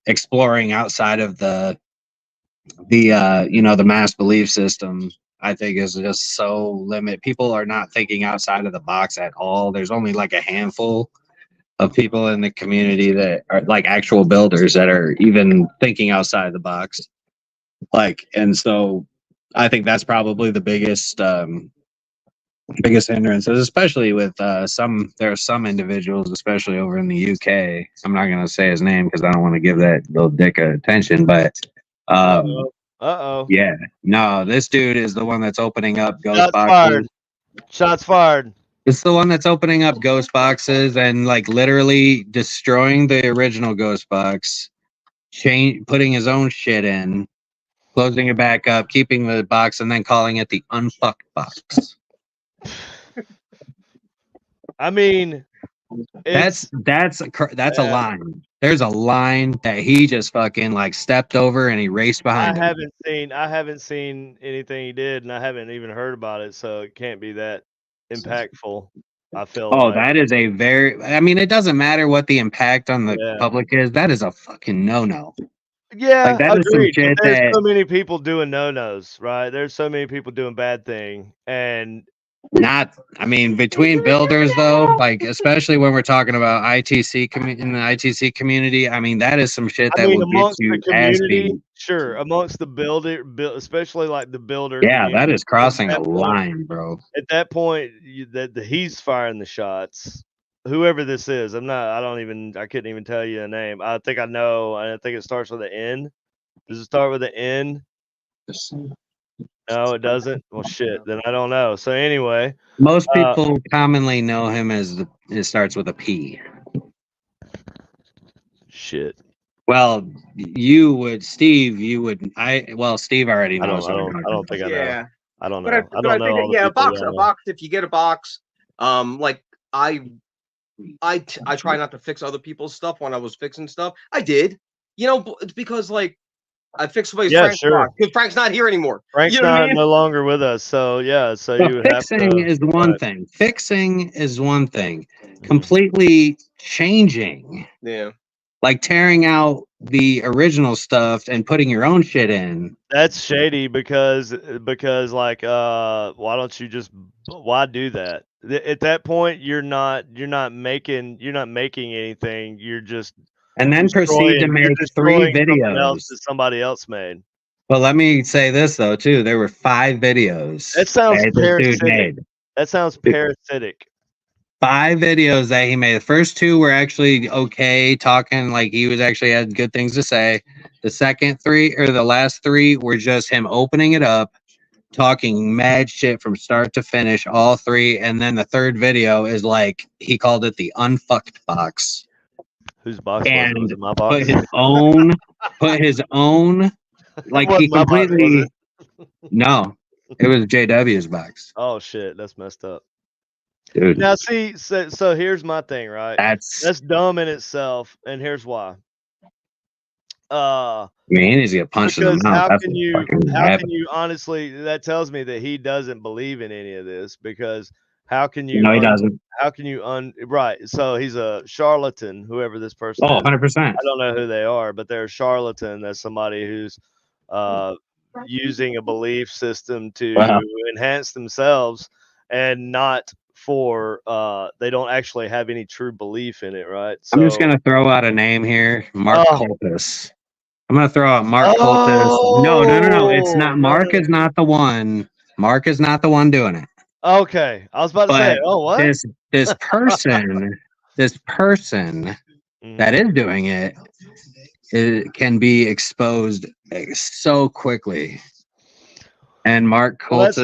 exploring outside of the mass belief system, I think is just so limited. People are not thinking outside of the box at all. There's only like a handful of people in the community that are like actual builders that are even thinking outside the box. Like, and so I think that's probably the biggest hindrances, especially with there are some individuals, especially over in the UK. I'm not going to say his name because I don't want to give that little dick attention, but yeah, no, this dude is the one that's opening up ghost boxes. Shots fired. It's the one that's opening up ghost boxes and like literally destroying the original ghost box, putting his own shit in, closing it back up, keeping the box, and then calling it the unfucked box. I mean, that's a line. There's a line that he just fucking like stepped over and he raced behind. I haven't seen anything he did, and I haven't even heard about it, so it can't be that impactful. I feel. That is a very. I mean, it doesn't matter what the impact on the public is. That is a fucking no-no. Yeah, like, that is some shit there's so many people doing no-nos, right? There's so many people doing bad thing, and between builders though, like especially when we're talking about ITC in the ITC community, I mean that is some shit that will get you community. Sure, amongst the builder, especially like the builder. Yeah, that is crossing a line, bro. At that point, he's firing the shots. Whoever this is, I couldn't even tell you a name. I think I know. I think it starts with an N. Does it start with an N? No, it doesn't. Well, shit. Then I don't know. So anyway, most people commonly know him as it starts with a P. Shit. Well, Steve already knows. I don't think I know. Yeah. I don't know. But I think a box. If you get a box, like I try not to fix other people's stuff when I was fixing stuff. I did, because like I fixed somebody's Frank's box because Frank's not here anymore. Frank's no longer with us, so yeah. So you would have to. Fixing is one thing. Fixing is one thing. Completely changing. Yeah. Like tearing out the original stuff and putting your own shit in. That's shady because like why do that? At that point you're not making anything. You're just and then proceed to make 3 videos that somebody else made. Well, let me say this though too. There were 5 videos. That sounds parasitic. That sounds parasitic. 5 videos that he made. The first 2 were actually okay, talking like he was actually had good things to say. The second 3 or the last 3 were just him opening it up, talking mad shit from start to finish, all 3. And then the third video is like he called it the unfucked box. Whose box was it? And Was it my box? put his own like It he wasn't my box, was completely it? no, it was JW's box. Oh shit, that's messed up. Dude, Now see, so here's my thing, right? that's dumb in itself, and here's why. I mean, he needs to get punched in the Because mouth. how That's can what fucking happened. you honestly? That tells me that he doesn't believe in any of this. Because how can you? No, he doesn't. How can you right? So he's a charlatan, whoever this person Oh, is. 100%. I don't know who they are, but they're a charlatan. That's somebody who's using a belief system to enhance themselves and not for they don't actually have any true belief in it, right? So I'm just gonna throw out a name here, Mark Cultus. I'm gonna throw out Mark Cultus. No. It's not. Mark is not the one. Mark is not the one doing it. Okay, I was about to say, what? This person that is doing it, it can be exposed so quickly. And Mark Cultus,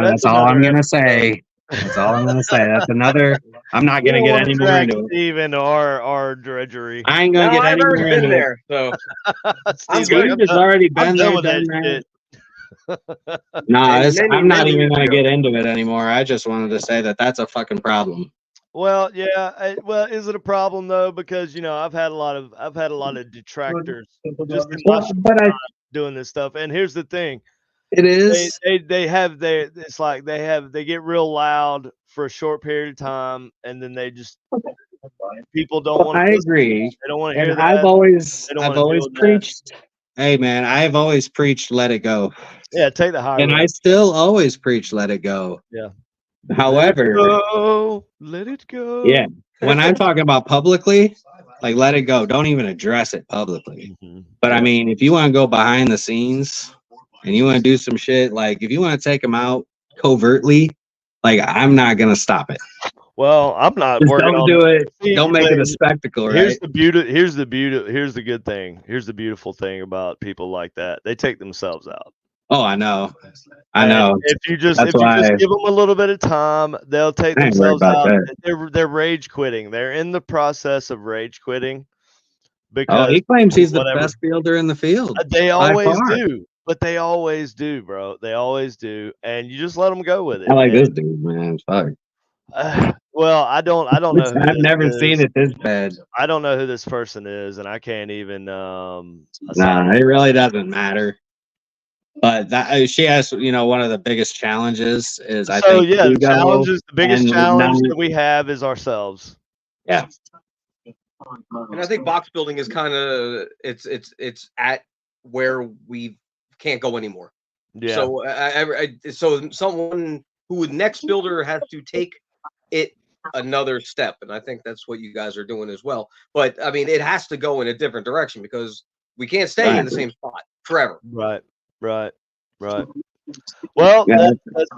that's all I'm gonna say. That's all I'm gonna say. That's another. I'm not gonna get any more into it. Even our drudgery. I ain't gonna get any more into it. There, so Steve has already been there, done that. No, I'm not even gonna get into it anymore. I just wanted to say that that's a fucking problem. Well, yeah. Well, is it a problem though? Because I've had a lot of detractors just in my doing this stuff. And here's the thing. It is. They it's like they get real loud for a short period of time, and then they just people don't want to. I agree. They don't want to hear that. I've always preached. Hey man, I've always preached let it go. Yeah, take the high. And I still always preach let it go. Yeah. However, let it go. Yeah. When I'm talking about publicly, like let it go. Don't even address it publicly. Mm-hmm. But I mean, if you want to go behind the scenes and you want to do some shit, like if you want to take them out covertly, like I'm not gonna stop it. Well, I'm not working don't on do it. Don't make it a spectacle, right? Here's the beauty. Here's the good thing. Here's the beautiful thing about people like that. They take themselves out. Oh, I know. If you just give them a little bit of time, they'll take themselves out. They're rage quitting. They're in the process of rage quitting. Because he claims he's the best fielder in the field. They always do. But they always do, bro. They always do. And you just let them go with it. I like this dude, man. Fuck. Well, I don't know. I've never seen it this bad. I don't know who this person is, and I can't even. It really doesn't matter. But that she has, one of the biggest challenges is the biggest challenge that we have is ourselves. Yeah. And I think box building is kind of it's at where we can't go anymore. Yeah. So so someone who next builder has to take it another step, and I think that's what you guys are doing as well. But I mean, it has to go in a different direction because we can't stay in the same spot forever. Right. Well,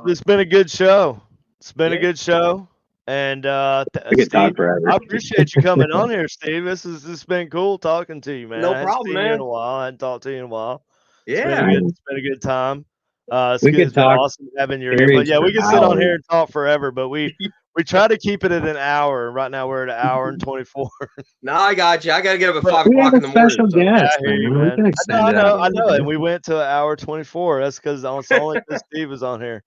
it's been a good show. It's been a good show, and Steve, I appreciate you coming on here, Steve. This has been cool talking to you, man. No problem, man. I hadn't talked to you in a while. Yeah, it's been a good time. It's been awesome having your input. Yeah, we can sit on here and talk forever, but we try to keep it at an hour. Right now we're at an hour and 24. No, I got you. I got to get up at 5 o'clock in the morning. Special guest, I hear you, man. I know. And we went to an hour 24. That's because only Steve was on here.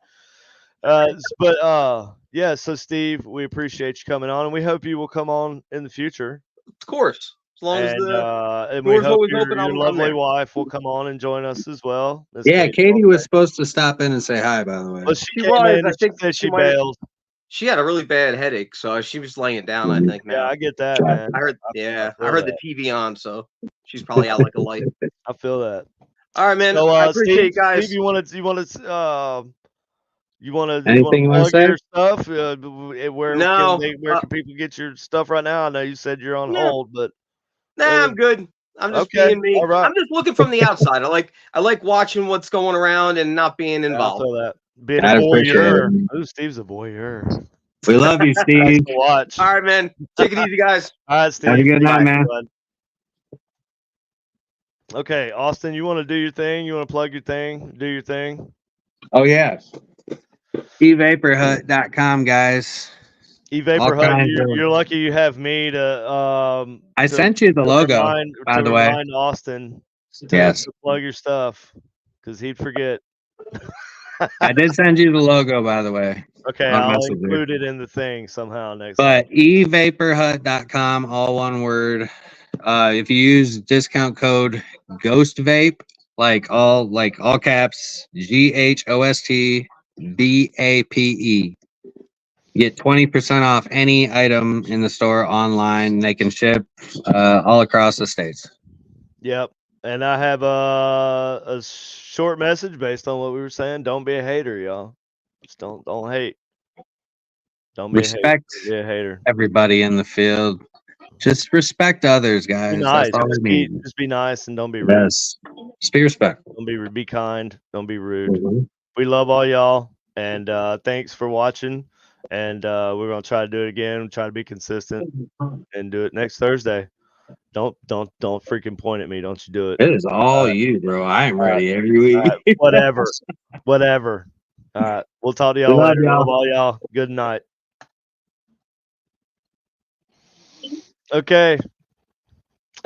Yeah. So Steve, we appreciate you coming on, and we hope you will come on in the future. Of course. As long and we hope your lovely wife will come on and join us as well. Katy was supposed to stop in and say hi, by the way. Well, she was. I think that she bailed. She had a really bad headache, so she was laying down. I think. Yeah, I get that, man. I heard. Yeah, I heard the TV on, so she's probably out like a light. I feel that. All right, man. So, I appreciate Steve, you guys. Steve, you want to anything you want to say? Your stuff? Where can people get your stuff right now? I know you said you're on hold, but I'm good. I'm just being me. Right. I'm just looking from the outside. I like watching what's going around and not being involved. I feel that. Being a voyeur. Oh, Steve's a voyeur. We love you, Steve. Thanks for watch. All right, man. Take it easy, guys. All right, Steve. Have a good night, Bye, man. bud. Okay, Austin, you want to do your thing? You want to plug your thing? Do your thing? Oh, yeah. evaporhut.com, guys. E-Vapor All Hut, kinds you're lucky you have me to I sent you the logo, by the way. remind Austin Yes. to plug your stuff because he'd forget. I did send you the logo, by the way. Okay, on I'll Messenger. include it in the thing somehow next But time. evaporhut.com, all one word. If you use discount code GHOSTVAPE, like all caps, GHOSTVAPE, get 20% off any item in the store online. They can ship all across the states. Yep. And I have a short message based on what we were saying. Don't be a hater, y'all. Just don't hate. Don't be Respect a hater. Be a hater. everybody in the field. Just respect others, guys. Be nice. That's all we need. Just be nice and don't be rude. Yes. Just be respectful. Don't be kind. Don't be rude. Mhm. We love all y'all, and thanks for watching. And we're gonna try to do it again. Try to be consistent and do it next Thursday. Don't freaking point at me. Don't you do it. It is all you, bro. I am ready every week. Whatever. Whatever. All right. We'll talk to y'all love later. y'all. Love all y'all. Good night. Okay.